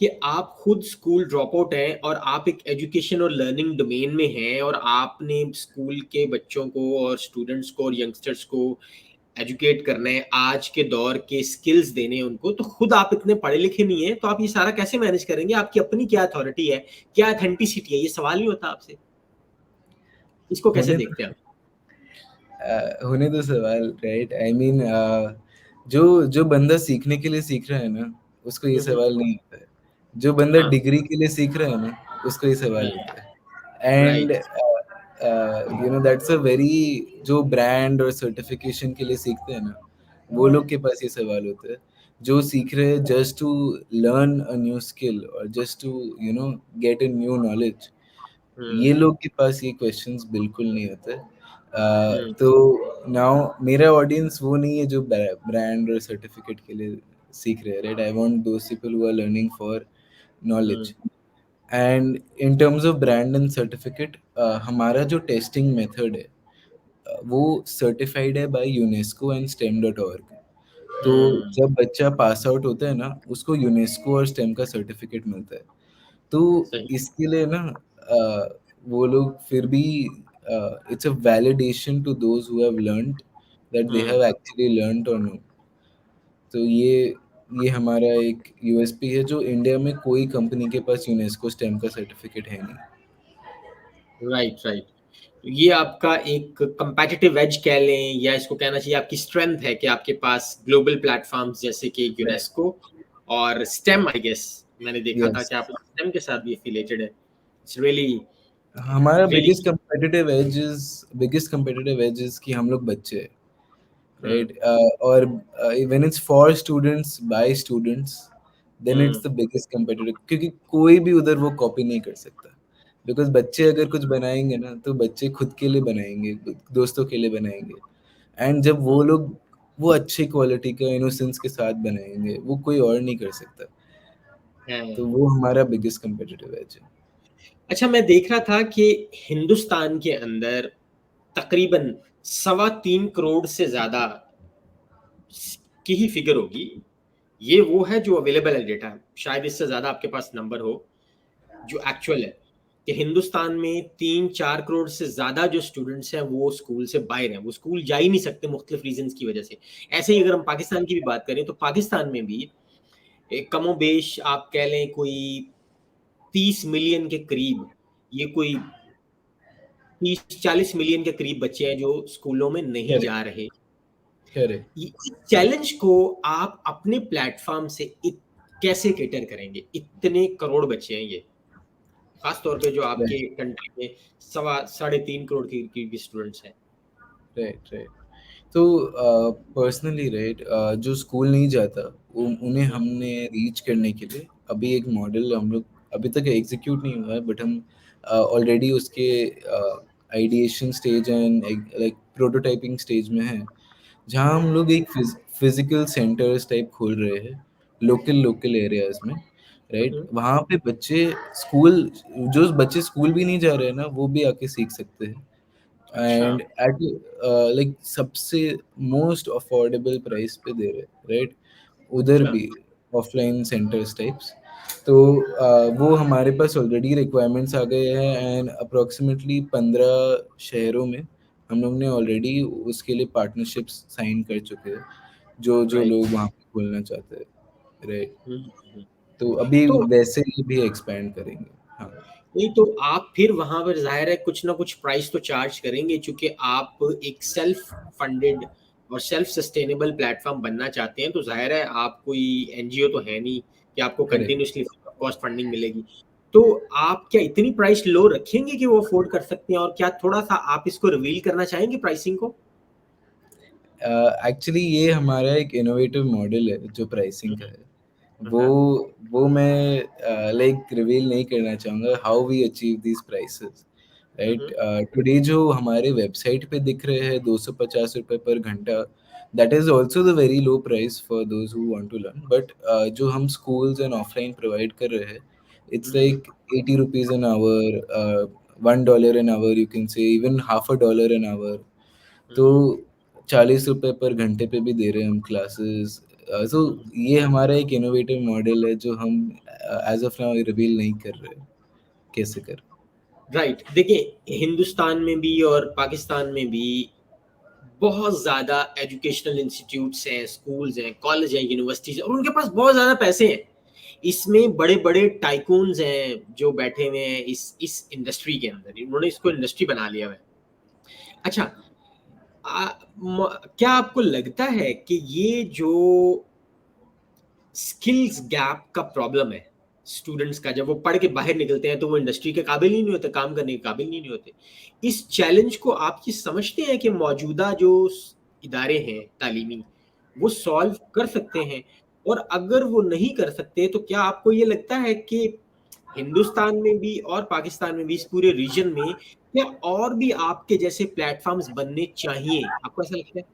कि आप खुद स्कूल ड्रॉप आउट हैं और आप एक एजुकेशन और लर्निंग डोमेन में हैं और आपने स्कूल के बच्चों को और स्टूडेंट्स को और यंगस्टर्स को एजुकेट करना है, आज के दौर के स्किल्स देने हैं उनको, तो खुद आप इतने पढ़े लिखे नहीं हैं, तो आप ये सारा कैसे मैनेज करेंगे? आपकी अपनी क्या अथॉरिटी है? क्या ऑथेंटिसिटी है? ये सवाल नहीं होता आपसे? इसको कैसे होने तो देखते हैं आप? होने दो सवाल, राइट? आई मीन जो जो बंदा सीखने के लिए सीख रहा है ना, उसको ये हुँ, हुँ। सवाल नहीं आता है। जो बंदा हाँ, डिग्री के लिए सीख रहा है ना, उसको ये सवाल हुँ, आता है। And right. That's a very, जो ब्रांड और सर्टिफिकेशन के लिए सीखते हैं ना, वो लोग के पास ये सवाल होता है। जो सीख रहे हैं just to learn a new skill और just to get a new knowledge, hmm, ये लोग के पास ये क्वेश्चंस बिल्कुल नहीं होते। हुँ, तो नाउ मेरा ऑडियंस वो नहीं है जो ब्रांड और सर्टिफिकेट के लिए सीख रहे हैं, right? I want those people who are learning for hmm, knowledge. And in terms of brand and certificate, हमारा जो टेस्टिंग मेथड है, वो सर्टिफाइड है बाय यूनेस्को एंड स्टेम.org। तो हुँ, जब बच्चा पास आउट होता है ना, उसको यूनेस्को और स्टेम का सर्टिफिकेट मिलता है। तो सही। इसके लिए ना वो लोग फिर भी it's a validation to those who have learned that they hmm, have actually learned और नो। तो ये हमारा एक यूएसपी है, जो इंडिया में कोई कंपनी के पास यूनेस्को स्टेम का सर्टिफिकेट है नहीं। Right, right. ये आपका एक कम्पेटिटिव एज कह लें, या इसको कहना चाहिए आपकी स्ट्रेंथ है कि आपके पास ग्लोबल प्लेटफ़ॉर्म्स जैसे कि यूनेस्को और स्टेम, आई गेस मैंने देखा था यस। कि आप स्टेम के साथ भी एफिलिएटेड है। इट्स रियली हमारा really biggest competitive edge is कि हम लोग बच्चे हैं, हुँ, राइट? और when it's for students by students, then it's the biggest competitor, क्योंकि कोई भी उधर वो कॉपी नहीं कर सकता। बिकॉज बच्चे अगर कुछ बनाएंगे ना तो बच्चे खुद के लिए बनाएंगे, दोस्तों के लिए बनाएंगे, एंड जब वो लोग वो अच्छी क्वालिटी का इनोसेंस के साथ बनाएंगे, वो कोई और नहीं कर सकता। तो वो हमारा बिगेस्ट कंपेटिटिव एज है। अच्छा, मैं देख रहा था कि हिंदुस्तान के अंदर तकरीबन 3.25 करोड़ से ज्यादा की ही फिगर होगी। ये वो है जो अवेलेबल है डेटा, शायद इससे ज्यादा आपके पास नंबर हो जो एक्चुअल है, कि हिंदुस्तान में 3-4 करोड़ से ज्यादा जो स्टूडेंट्स हैं वो स्कूल से बाहर हैं, वो स्कूल जा ही नहीं सकते मुख्तलिफ रीजंस की वजह से। ऐसे ही अगर हम पाकिस्तान की भी बात करें तो पाकिस्तान में भी कमोबेश आप कह लें कोई 30 मिलियन के करीब, ये कोई 30-40 मिलियन के करीब बच्चे हैं जो स्कूलों में नहीं करेक्ट, जा रहे। करेक्ट। इस चैलेंज को आप अपने प्लेटफॉर्म से कैसे कैटर करेंगे? इतने करोड़ बच्चे हैं ये, खास तौर पे जो आपके कंट्री में 3.5 करोड़ की स्टूडेंट्स हैं। Right, right. तो पर्सनली राइट, जो स्कूल नहीं जाता उन्हें हम्म, हमने रीच करने के लिए अभी एक मॉडल हम लोग अभी तक एग्जीक्यूट नहीं हुआ है, बट हम ऑलरेडी उसके ideation stage and like prototyping stage में हैं, जहाँ हम लोग एक फिजिकल सेंटर्स टाइप खोल रहे हैं लोकल लोकल एरियाज में, राइट। हम्म, वहाँ पे बच्चे स्कूल, जो बच्चे स्कूल भी नहीं जा रहे हैं ना, वो भी आके सीख सकते हैं, अच्छा, एंड एट लाइक सबसे मोस्ट अफोर्डेबल प्राइस पे दे रहे, राइट। उधर अच्छा। भी ऑफलाइन सेंटर्स टाइप्स। तो वो हमारे पास ऑलरेडी रिक्वायरमेंट्स आ गए हैं, एंड अप्रोक्सीमेटली 15 शहरों में हम लोग ने ऑलरेडी उसके लिए पार्टनरशिप्स साइन कर चुके हैं, जो जो राइट। लोग वहाँ पे खोलना चाहते हैं, राइट। हम्म। तो अभी तो वैसे ही भी एक्सपैंड करेंगे। हाँ, नहीं, तो आप फिर वहां पर जाहिर है कुछ ना कुछ प्राइस तो चार्ज करेंगे, चूंकि आप एक सेल्फ फंडेड और सेल्फ सस्टेनेबल प्लेटफॉर्म बनना चाहते हैं, तो जाहिर है आप कोई एनजीओ तो है नहीं कि आपको करेक्ट। कंटिन्यूसली कॉस्ट फंडिंग मिलेगी। तो आप क्या इतनी प्राइस लो रखेंगे कि वो अफोर्ड कर सकते हैं, और क्या थोड़ा सा आप इसको रिवील करना चाहेंगे प्राइसिंग को? एक्चुअली ये हमारा एक इनोवेटिव मॉडल है जो प्राइसिंग का है। वो हाँ। वो मैं लाइक रिवील नहीं करना चाहूँगा how we achieve these prices, right. Today जो हमारे वेबसाइट पे दिख रहे हैं 250 रुपये पर घंटा, that is also the very low price for those who want to learn, but जो हम स्कूल्स एंड ऑफलाइन प्रोवाइड कर रहे हैं, it's like 80 rupees an hour, $1 an hour, you can say even $0.50 an hour. तो 40 रुपए पर घंटे पे भी दे रहे हैं हम क्लासेस। सो ये हमारा एक इनोवेटिव मॉडल है जो हम एज ऑफ नाउ रिवील नहीं कर रहे कैसे कर। राइट, देखिए हिंदुस्तान में भी और पाकिस्तान में भी बहुत ज्यादा एजुकेशनल इंस्टीट्यूट्स हैं, स्कूल्स हैं, कॉलेज हैं, यूनिवर्सिटीज हैं, और उनके पास बहुत ज्यादा पैसे हैं। इसमें बड़े बड़े टाइकून्स हैं जो बैठे हुए हैं इस इंडस्ट्री के अंदर, उन्होंने इसको इंडस्ट्री बना लिया है। अच्छा, क्या आपको लगता है कि ये जो स्किल्स गैप का प्रॉब्लम है स्टूडेंट्स का, जब वो पढ़ के बाहर निकलते हैं तो वो इंडस्ट्री के काबिल ही नहीं होते, काम करने के काबिल ही नहीं होते, इस चैलेंज को आप ये समझते हैं कि मौजूदा जो इदारे हैं तालीमी वो सॉल्व कर सकते हैं? और अगर वो नहीं कर सकते तो क्या आपको ये लगता है कि हिंदुस्तान में भी और पाकिस्तान में भी, इस पूरे रीजन में, क्या और भी आपके जैसे प्लेटफॉर्म्स बनने चाहिए? आपको ऐसा लगता है?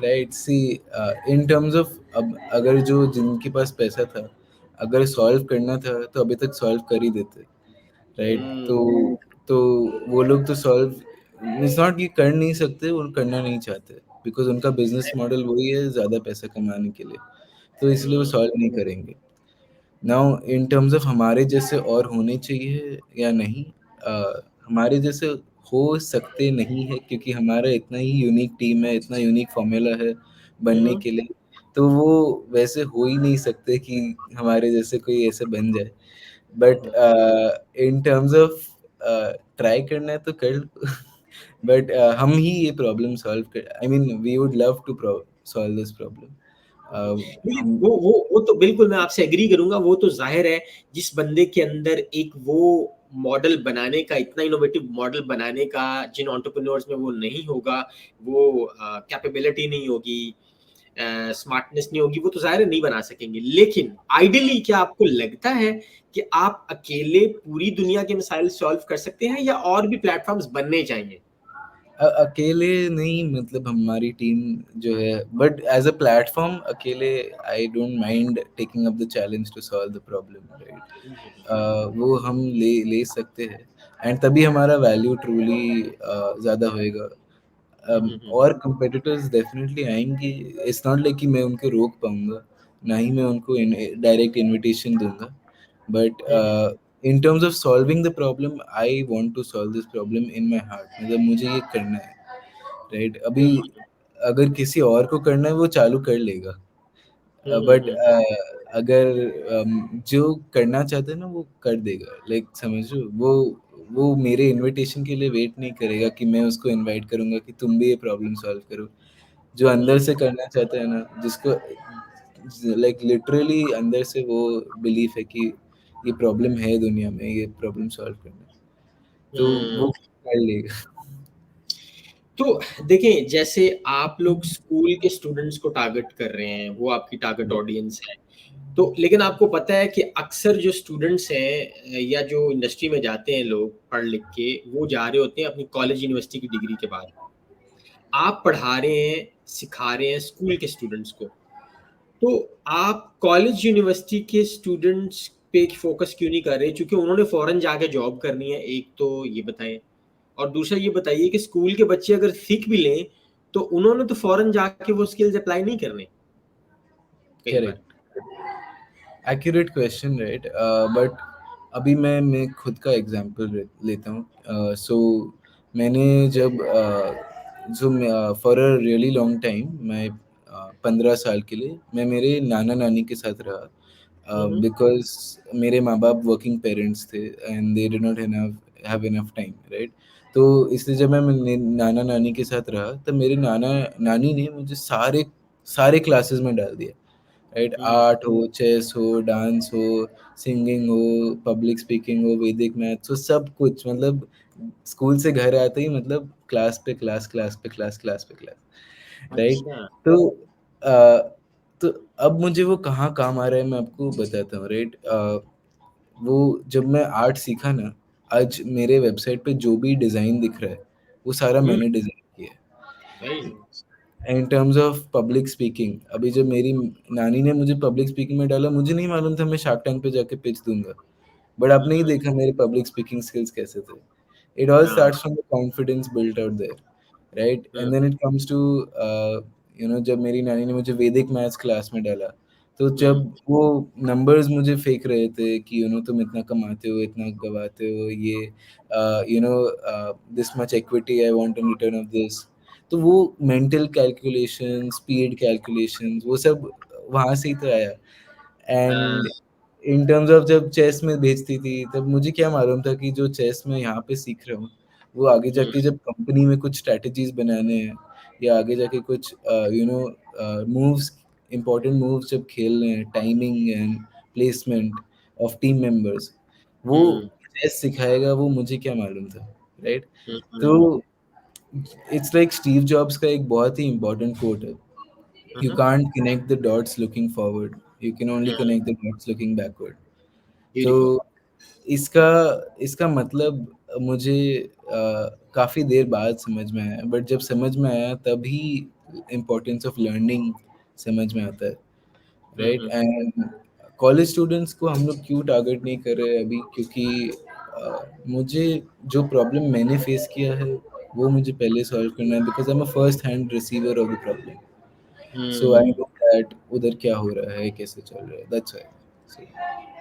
Right, see in terms of, अब अगर जो जिनके पास पैसा था, अगर सॉल्व करना था तो अभी तक सॉल्व कर ही देते, राइट। हम्म, तो वो लोग तो सॉल्व, इट्स नॉट कि कर नहीं सकते, वो करना नहीं चाहते, बिकॉज उनका बिजनेस मॉडल वही है ज़्यादा पैसा कमाने के लिए, तो इसलिए वो हम्म, सॉल्व नहीं करेंगे। नाउ इन टर्म्स ऑफ हमारे जैसे और होने चाहिए या नहीं, हमारे जैसे हो सकते नहीं है, क्योंकि हमारा इतना ही यूनिक टीम है, इतना यूनिक फॉर्मूला है बनने हम्म, के लिए, तो वो वैसे हो ही नहीं सकते कि हमारे जैसे कोई ऐसे बन जाए। But in terms of try करना है तो कर बट हम ही ये प्रॉब्लम सॉल्व कर, I mean we would love to solve this problem. नहीं, हम वो तो बिल्कुल मैं आपसे एग्री करूंगा, वो तो जाहिर है। जिस बंदे के अंदर एक वो मॉडल बनाने का, इतना इनोवेटिव मॉडल बनाने का, जिन एंटरप्रेन्योर्स में वो नहीं होगा, वो कैपेबिलिटी नहीं होगी, स्मार्टनेस नहीं होगी, वो तो ज़ाहिर है नहीं बना सकेंगे। लेकिन आइडियली क्या आपको लगता है कि आप अकेले पूरी दुनिया के मसाइल सॉल्व कर सकते हैं या और भी प्लेटफ़ॉर्म्स बनने चाहिए? अकेले नहीं, मतलब हमारी टीम जो है, बट एज अ प्लेटफॉर्म अकेले I don't mind taking up the challenge to solve the problem, right. Hmm, hmm, hmm. वो हम ले ले सकते हैं, एंड तभी हमारा वैल्यू ट्रूली ज़्यादा होएगा। हुँ, हुँ, हुँ। और कंपेटिटर्स डेफिनेटली आएंगी। इट्स नॉट लाइक कि मैं उनको रोक पाऊंगा, ना ही मैं उनको डायरेक्ट इनविटेशन दूंगा, but hmm, hmm, in terms of solving the problem, I want to solve this problem in my heart, मतलब मुझे ये करना है, राइट। अभी हुँ, अगर किसी और को करना है वो चालू कर लेगा, हुँ, हुँ, बट हुँ, अगर जो करना चाहते हैं ना वो कर देगा, लाइक समझ रहे हो, वो मेरे इनविटेशन के लिए वेट नहीं करेगा कि मैं उसको इनवाइट करूंगा कि तुम भी ये प्रॉब्लम सॉल्व करो। जो अंदर हुँ, से करना चाहता है ना, जिसको लाइक लिटरली अंदर से वो बिलीफ है कि ये प्रॉब्लम है दुनिया में, ये प्रॉब्लम सॉल्व करना है, तो हुँ। वो कर लेगा। तो देखिए, जैसे आप लोग स्कूल के स्टूडेंट्स को टारगेट कर रहे हैं, वो आपकी टारगेट ऑडियंस है। तो लेकिन आपको पता है कि अक्सर जो स्टूडेंट्स हैं या जो इंडस्ट्री में जाते हैं लोग पढ़ लिख के, वो जा रहे होते हैं अपनी कॉलेज यूनिवर्सिटी की डिग्री के बाद। आप पढ़ा रहे हैं, सिखा रहे हैं स्कूल के स्टूडेंट्स को। तो आप कॉलेज यूनिवर्सिटी के स्टूडेंट्स पे फोकस क्यों नहीं कर रहे? चूँकि उन्होंने फ़ॉरेन जाके जॉब करनी है, एक तो ये बताएँ। और दूसरा ये बताइए कि स्कूल के बच्चे अगर सीख भी लें, तो उन्होंने तो फ़ॉरेन जाके वो स्किल्स अप्लाई नहीं करने कई बार। Correct, accurate question, right. But अभी मैं खुद का एग्जांपल लेता हूँ। सो मैंने जब for a really long time, मैं 15 साल के लिए मैं मेरे नाना नानी के साथ हुँ, रहा, हुँ। बिकॉज मेरे माँ बाप वर्किंग पेरेंट्स थे and they did not have enough time, right. तो इसलिए जब मैं नाना नानी के साथ रहा तब मेरे नाना नानी ने मुझे सारे सारे क्लासेस में डाल दिया, राइट। हुँ, आर्ट हो, चेस हो, डांस हो, सिंगिंग हो, पब्लिक स्पीकिंग हो, वैदिक मैथ्स हो, सब कुछ, मतलब स्कूल से घर आते ही मतलब क्लास पे क्लास, क्लास पे क्लास, क्लास पे क्लास, राइट। अच्छा। तो अ, तो अब मुझे वो कहाँ काम आ रहा है मैं आपको बताता हूँ, राइट। वो जब मैं आर्ट सीखा ना, आज मेरे वेबसाइट पे जो भी डिज़ाइन दिख रहा है वो सारा हुँ, मैंने डिज़ाइन किया है। Very nice. In terms of public speaking, अभी जब मेरी नानी ने मुझे पब्लिक स्पीकिंग में डाला, मुझे नहीं मालूम था मैं शार्क टैंक पे जाके पिच दूंगा, बट हाँ, आपने ही हाँ, देखा मेरे पब्लिक स्पीकिंग स्किल्स कैसे थे। It all हाँ, starts from the confidence built out there, right? हाँ, And then it comes to जब मेरी नानी ने मुझे वैदिक मैथ्स क्लास में डाला, तो हुँ, जब वो नंबर्स मुझे फेंक रहे थे कि तुम इतना कमाते हो, इतना गवाते हो, ये this much equity I want in return of this, तो वो मेंटल कैलकुलेशन, स्पीड कैलकुलेशन, वो सब वहाँ से ही तो आया। हाँ, एंड इन टर्म्स ऑफ जब चेस में भेजती थी तब मुझे क्या मालूम था कि जो चेस में यहाँ पे सीख रहा हूँ वो आगे हुँ, जाके जब कंपनी में कुछ स्ट्रैटेजीज बनाने हैं या आगे जाके कुछ मूव्स, इंपॉर्टेंट मूव्स जब खेलने हैं, timing and placement of team members, वो हुँ, चेस सिखाएगा, वो मुझे क्या मालूम था, राइट। हुँ, तो हुँ, इट्स लाइक स्टीव जॉब्स का एक बहुत ही इंपॉर्टेंट कोट है, हुँ, you hmm, can't connect the dots looking forward, you can only हाँ, connect the dots looking backward। तो ब्यूटीफुल। इसका इसका मतलब मुझे काफ़ी देर बाद समझ में आया, बट जब समझ में आया तभी इम्पोर्टेंस ऑफ लर्निंग समझ में आता है, hmm, right. Hmm, and college students को हम लोग क्यों टारगेट नहीं कर रहे अभी, क्योंकि मुझे जो प्रॉब्लम मैंने फेस किया है वो मुझे पहले सॉल्व करना है, because I am a first hand receiver of the problem. So I hmm. Know that उधर क्या हो रहा है, कैसे चल रहा है, दैट्स व्हाई।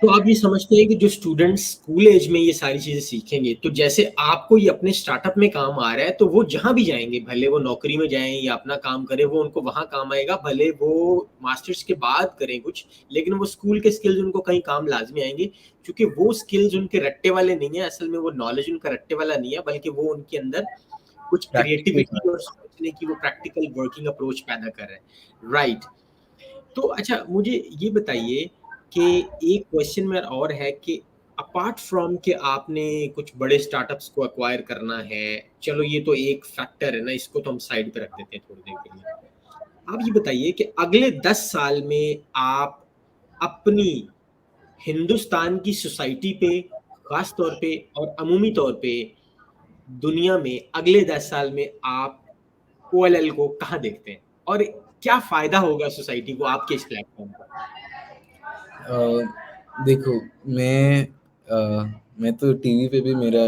तो आप ये समझते हैं कि जो स्टूडेंट्स स्कूल एज में ये सारी चीज़ें सीखेंगे, तो जैसे आपको ये अपने स्टार्टअप में काम आ रहा है, तो वो जहाँ भी जाएँगे, भले वो नौकरी में जाएँ या अपना काम करें, वो उनको वहाँ काम आएगा। भले वो मास्टर्स के बाद करें कुछ, लेकिन वो स्कूल के स्किल्स उनको कहीं काम लाज़मी आएँगे, क्योंकि वो स्किल्स उनके रट्टे वाले नहीं हैं, असल में वो नॉलेज उनका रट्टे वाला नहीं है, बल्कि वो उनके अंदर कुछ प्रैक्टिकल क्रिएटिविटी और सोचने की वो प्रैक्टिकल वर्किंग अप्रोच पैदा कर रहे हैं। राइट। तो अच्छा मुझे ये बताइए कि एक क्वेश्चन मेरा और है कि अपार्ट फ्रॉम कि आपने कुछ बड़े स्टार्टअप्स को एक्वायर करना है, चलो ये तो एक फैक्टर है ना, इसको तो हम साइड पे रख देते हैं थोड़ी देर के लिए। आप ये बताइए कि अगले 10 साल में आप अपनी हिंदुस्तान की सोसाइटी पे, खास तौर पे और अमूमी तौर पे दुनिया में अगले 10 साल में आप ओएलएल को कहाँ देखते हैं? और क्या फ़ायदा होगा सोसाइटी को आपके इस प्लेटफ़ॉर्म का? देखो मैं मैं तो टीवी पे भी मेरा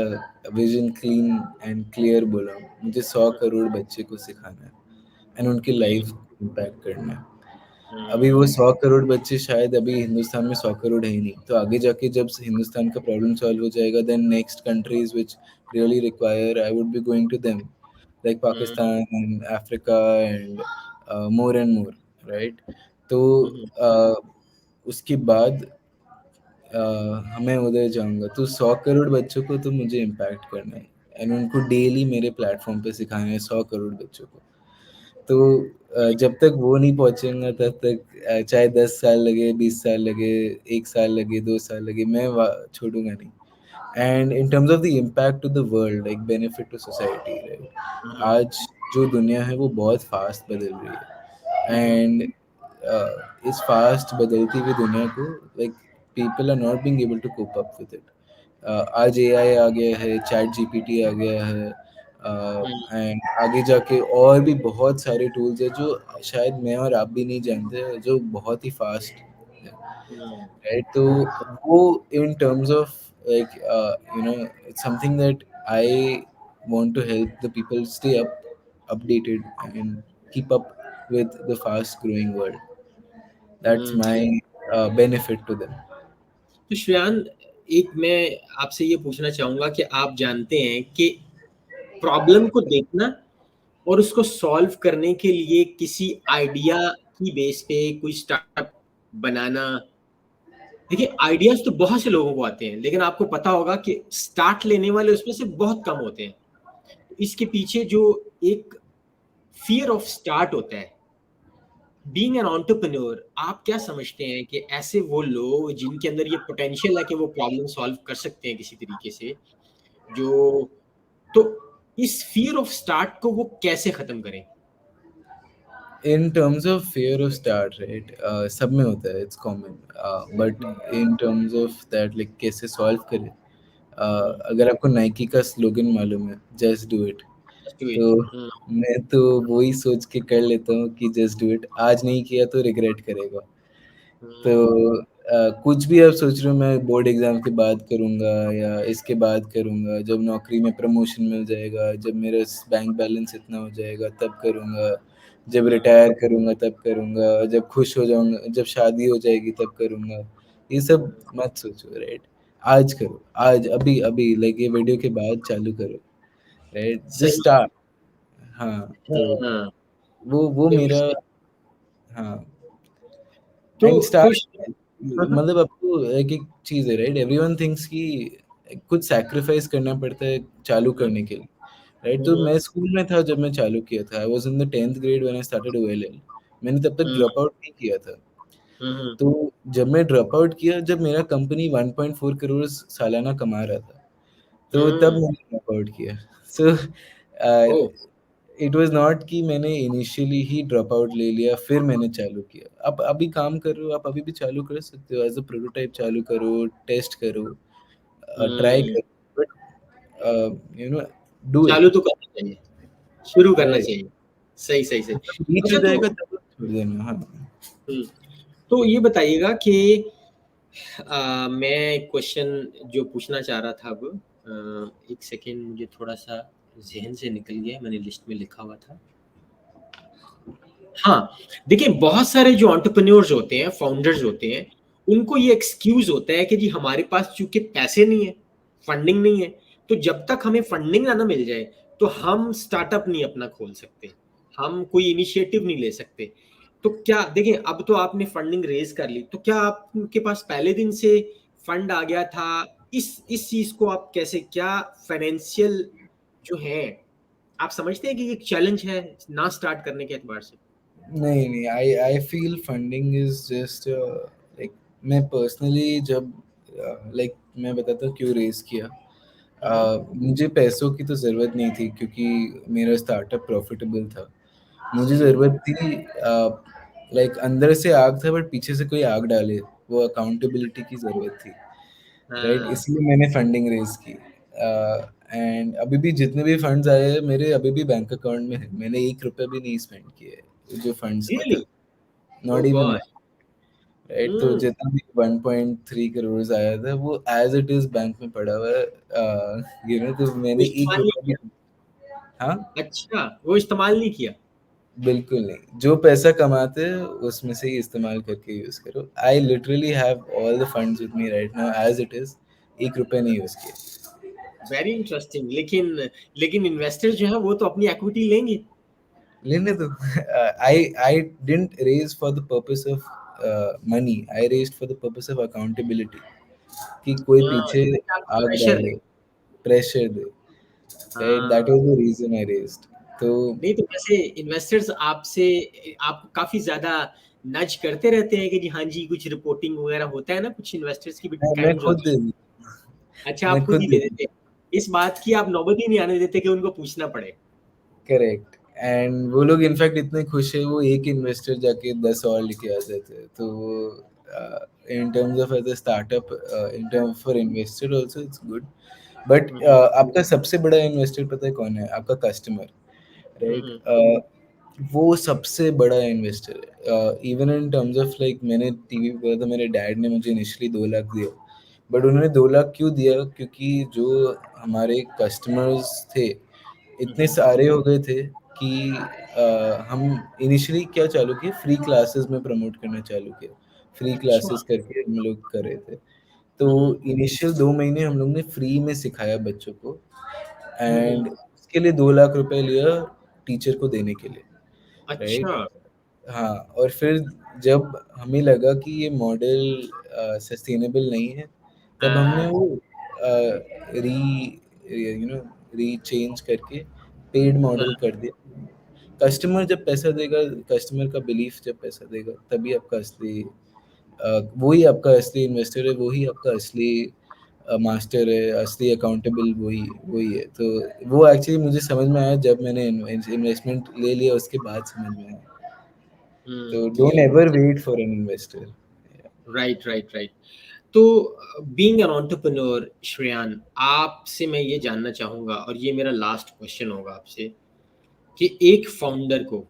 विजन क्लीन एंड क्लियर बोला हूँ। मुझे 100 करोड़ बच्चे को सिखाना है एंड उनकी हुँ, लाइफ को इम्पैक्ट करना है। अभी हुँ, वो 100 करोड़ बच्चे शायद अभी हिंदुस्तान में 100 करोड़ है ही नहीं। तो आगे जाके जब हिंदुस्तान का प्रॉब्लम सॉल्व हो जाएगा then next countries which really require I would be going to them like hmm, Pakistan and Africa and more and more right? तो हुँ, हुँ, उसके बाद अ, मैं उधर जाऊँगा तो 100 करोड़ बच्चों को तो मुझे इम्पैक्ट करना है एंड उनको डेली मेरे प्लेटफ़ॉर्म पे सिखाना है 100 करोड़ बच्चों को। तो जब तक वो नहीं पहुँचेगा तब तक चाहे 10 साल लगे, 20 साल लगे, 1 साल लगे, 2 साल लगे, मैं वा छोड़ूँगा नहीं। And in terms of the impact to the world like benefit to society right? Hmm, आज जो दुनिया है वो बहुत फ़ास्ट बदल रही हुँ, है हुँ, एंड इस फ़ास्ट बदलती हुई दुनिया को like people are not being able to cope up with it. आज एआई आ गया है, चैट जीपीटी आ गया है हुँ, एंड आगे जाके और भी बहुत सारे टूल्स हैं जो शायद मैं और आप भी नहीं जानते, जो बहुत ही फास्ट है, हुँ, राइट? तो वो इन terms of like it's something that I want to help the people stay updated and keep up with the fast growing world. That's hmm. my benefit to them. तो श्रेयान, एक मैं आपसे ये पूछना चाहूँगा कि आप जानते हैं कि प्रॉब्लम को देखना और उसको सॉल्व करने के लिए किसी आइडिया की बेस पे कोई स्टार्टअप बनाना। देखिए, आइडियाज़ तो बहुत से लोगों को आते हैं, लेकिन आपको पता होगा कि स्टार्ट लेने वाले उसमें से बहुत कम होते हैं। इसके पीछे जो एक फ़ियर ऑफ स्टार्ट होता है, बीइंग एन एंटरप्रेन्योर, आप क्या समझते हैं कि ऐसे वो लोग जिनके अंदर ये पोटेंशियल है कि वो प्रॉब्लम सॉल्व कर सकते हैं किसी तरीके से, जो तो इस फ़ियर ऑफ स्टार्ट को वो कैसे खत्म करें? In terms of fear of start, right? सब में होता है, it's common. But hmm, in terms of that, like कैसे solve करें? हुँ, अगर आपको नाइकी का स्लोगन मालूम है, just do it. Just do it. तो हुँ, मैं तो वही सोच के कर लेता हूँ कि just do it. आज नहीं किया तो regret करेगा। हुँ, तो कुछ भी आप सोच रहे हो मैं बोर्ड एग्ज़ाम के बाद करूँगा या इसके बाद करूँगा, जब नौकरी में प्रमोशन मिल जाएगा, जब मेरा स बैंक बैलेंस इतना हो जाएगा तब करूँगा, जब हुँ, रिटायर करूँगा तब करूँगा, जब खुश हो जाऊँगा, जब शादी हो जाएगी तब करूँगा। ये सब हुँ, मत सोचो राइट? आज करो, आज अभी लाइक ये वीडियो के बाद चालू करो, राइट? जस्ट सही। स्टार्ट। हाँ, तो हाँ, वो बिल्कुल मेरा सही। हाँ। तो एंड कुछ स्टार्ट हाँ, हाँ। मतलब आपको एक-एक चीज़ है राइट? एवरीवन थिंक्स कि कुछ सैक्रिफाइस करना पड़ता है चालू हुँ, करने के लिए, राइट? हुँ, तो हुँ, मैं स्कूल में था जब मैं चालू किया था। I was in the 10th grade when I started OLL. मैंने तब तक हुँ, ड्रॉप आउट नहीं किया था। हुँ, हुँ, तो जब मैं ड्रॉप आउट किया जब मेरा कंपनी 1.4 करोड़ सालाना कमा रहा था, तो तब हुँ, मैंने ड्रॉप आउट किया। सो अ, ओह! इट वाज़ नॉट कि मैंने इनिशियली ही ड्रॉप आउट ले लिया, फिर मैंने चालू किया। आप अभी काम कर रहे हो, आप अभी भी चालू कर सकते हो, एज़ अ प्रोटोटाइप चालू करो, टेस्ट करो, ट्राई हुँ, करो, but you know do it, चालू तो करना चाहिए, शुरू करना राइट? चाहिए। सही, सही, सही। जब रीच हो अच्छा तो जाएगा तब छोड़ देना। हाँ। हुँ, तो ये बताइएगा कि मैं क्वेश्चन जो पूछना चाह रहा था अब 1 सेकंड मुझे थोड़ा-सा ज़हन से निकल गया, मैंने लिस्ट में लिखा हुआ था। हाँ, देखिए बहुत सारे जो एंटरप्रेन्योर्स होते हैं, फाउंडर्स होते हैं, उनको ये एक्सक्यूज़ होता है कि जी हमारे पास चूँकि पैसे नहीं है, फंडिंग नहीं है, तो जब तक हमें फंडिंग ना मिल जाए, तो हम स्टार्टअप नहीं अपना खोल सकते, हम कोई इनिशिएटिव नहीं ले सकते। तो क्या देखिए अब तो आपने फंडिंग रेज़ कर ली, तो क्या आपके पास पहले दिन से फंड आ गया था? इस चीज़ को आप कैसे क्या फाइनेंशियल जो है, आप समझते हैं कि ये एक चैलेंज है, ना स्टार्ट करने के एतबार से? नहीं, I feel funding is just like मैं पर्सनली जब लाइक मैं बताता हूँ क्यों रेज़ किया। हुँ, हुँ। मुझे पैसों की तो ज़रूरत नहीं थी क्योंकि मेरा स्टार्टअप प्रॉफ़िटेबल था। मुझे ज़रूरत थी लाइक अंदर से आग था बट पीछे से कोई आग डाले, वो अकाउंटेबिलिटी की ज़रूरत थी, राइट? हाँ, इसलिए मैंने फंडिंग रेज़ की। एंड अभी भी जितने भी फंड्स आए हैं मेरे अभी भी बैंक अकाउंट में है, मैंने ₹1 भी नहीं स्पेंड किए, जो फंड्स का रियली? था, oh not even God! That, right? तो हुँ, जितना भी 1.3 करोड़ आया था वो एज़ इट इज़ बैंक में पड़ा हुआ है, तो मैंने वो इस्तेमाल नहीं ₹1 भी, किया? हाँ? अच्छा, वो इस्तेमाल नहीं किया? बिल्कुल नहीं। जो पैसा कमाते हो उसमें से ही इस्तेमाल करके यूज़ करो। I literally have all the funds with me right now as it is, ₹1 नहीं यूज़ किए। Very interesting. लेकिन इन्वेस्टर जो है वो तो अपनी इक्विटी लेंगे। लेने दो। I didn't raise for the purpose of money, I raised for the purpose of accountability, कि कोई हाँ, पीछे ताकि आपको आग प्रेशर डाले, रहे। Pressure they, right? दैट हाँ, was the reason I raised. तो नहीं तो वैसे इन्वेस्टर्स आपसे आपको काफ़ी ज़्यादा नज़ करते रहते हैं कि जी हाँ जी, कुछ रिपोर्टिंग वगैरह होता है ना, कुछ इन्वेस्टर्स की भी मैं काइंड्स खुद होती दे हैं। दूँ, अच्छा, मैं आप खुद खुद ही दे दे दूँ। देते हैं। इस बात की आप नौबत ही नहीं आने देते कि उनको पूछना पड़े। करेक्ट। एंड वो लोग इनफैक्ट इतने खुश है, वो एक इन्वेस्टर जाके 10 और लेके आ जाते हैं, तो in terms of as a startup, in terms for investor also it's good, but hmm, hmm. आपका सबसे बड़ा इन्वेस्टर पता है कौन है? आपका कस्टमर, हुँ, राइट? हुँ। वो सबसे बड़ा इन्वेस्टर है, even in terms of like मैंने टीवी पे बोला था, मेरे डैड ने मुझे इनिशियली 2 लाख दिया, बट उन्होंने 2 लाख क्यों दिया? क्योंकि जो हमारे कस्टमर्स थे हुँ, इतने हुँ। सारे हो गए थे कि हम इनिशियली क्या चालू किए, फ्री क्लासेस में प्रमोट करना चालू किया, फ्री अच्छा। क्लासेस करके हम लोग कर रहे थे। तो हुँ, हुँ। इनिशियल 2 महीने हम लोग ने फ्री में सिखाया बच्चों को, हुँ, हुँ। एंड उसके लिए ₹2 लाख लिया टीचर को देने के लिए, राइट? अच्छा। हाँ, और फिर जब हमें लगा कि ये मॉडल सस्टेनेबल नहीं है, तब हमने हाँ, वो री यू नो रीचेंज करके पेड हाँ। मॉडल कर दिया। कस्टमर जब पैसा देगा, कस्टमर का बिलीफ जब पैसा देगा, तभी आपका असली वही आपका असली इन्वेस्टर है, वही आपका असली मास्टर है, असली अकाउंटेबल वही वही है। तो वो एक्चुअली मुझे समझ में आया जब मैंने इन्वेस्टमेंट ले लिया, उसके बाद समझ में आया। So don't ever wait for an investor. Yeah. Right, right, right. तो बीइंग एन एंटरप्रेन्योर श्रेयान, आपसे मैं ये जानना चाहूँगा और ये मेरा लास्ट क्वेश्चन होगा आपसे कि एक फाउंडर को,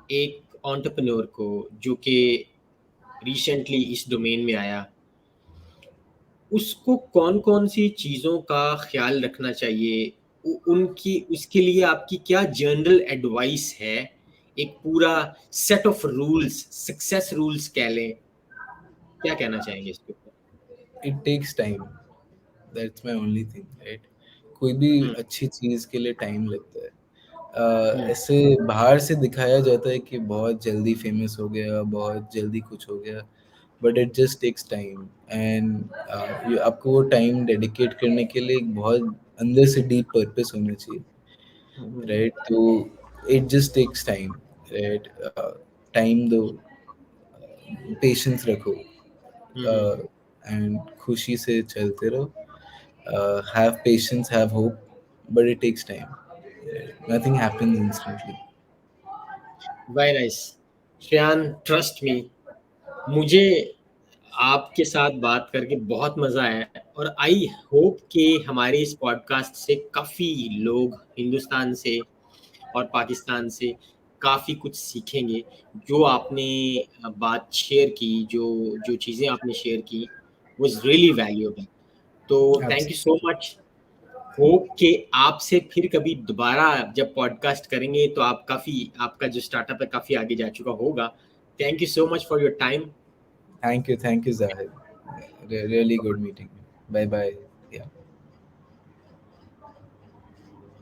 एक एंटरप्रेन्योर को जो कि रिसेंटली इस डोमेन में आया, उसको कौन-कौन सी चीज़ों का ख़्याल रखना चाहिए? उ उनकी उसके लिए आपकी क्या जनरल एडवाइस है? एक पूरा set of rules, success rules कह लें, क्या कहना चाहेंगे इसके ऊपर? It takes time. That's my only thing, right? कोई भी हुँ, अच्छी चीज़ के लिए टाइम लगता है। हुँ, ऐसे बाहर से दिखाया जाता है कि बहुत जल्दी फेमस हो गया, बहुत जल्दी कुछ हो गया, but it just takes time, and आपको वो टाइम डेडिकेट करने के लिए एक बहुत अंदर से डीप पर्पस होना चाहिए, हुँ, हुँ, राइट? तो it just takes time, right? Time दो, पेशेंस रखो, हुँ, हुँ। एंड खुशी से चलते रहो, have patience, have hope, but it takes time, nothing happens instantly. Very nice. Shreyan, trust me, मुझे आपके साथ बात करके बहुत मज़ा आया है और आई होप कि हमारे इस पॉडकास्ट से काफ़ी लोग हिंदुस्तान से और पाकिस्तान से काफ़ी कुछ सीखेंगे। जो आपने बात शेयर की, जो जो चीज़ें आपने शेयर की, वाज़ रियली वैल्यूएबल। तो thank you Absolutely. So much. Hope कि आपसे फिर कभी दोबारा जब पॉडकास्ट करेंगे तो आप काफ़ी आपका जो स्टार्टअप है काफ़ी आगे जा चुका होगा। Thank you so much for your time. Thank you, Zahid. Really good meeting you. Bye bye. Yeah.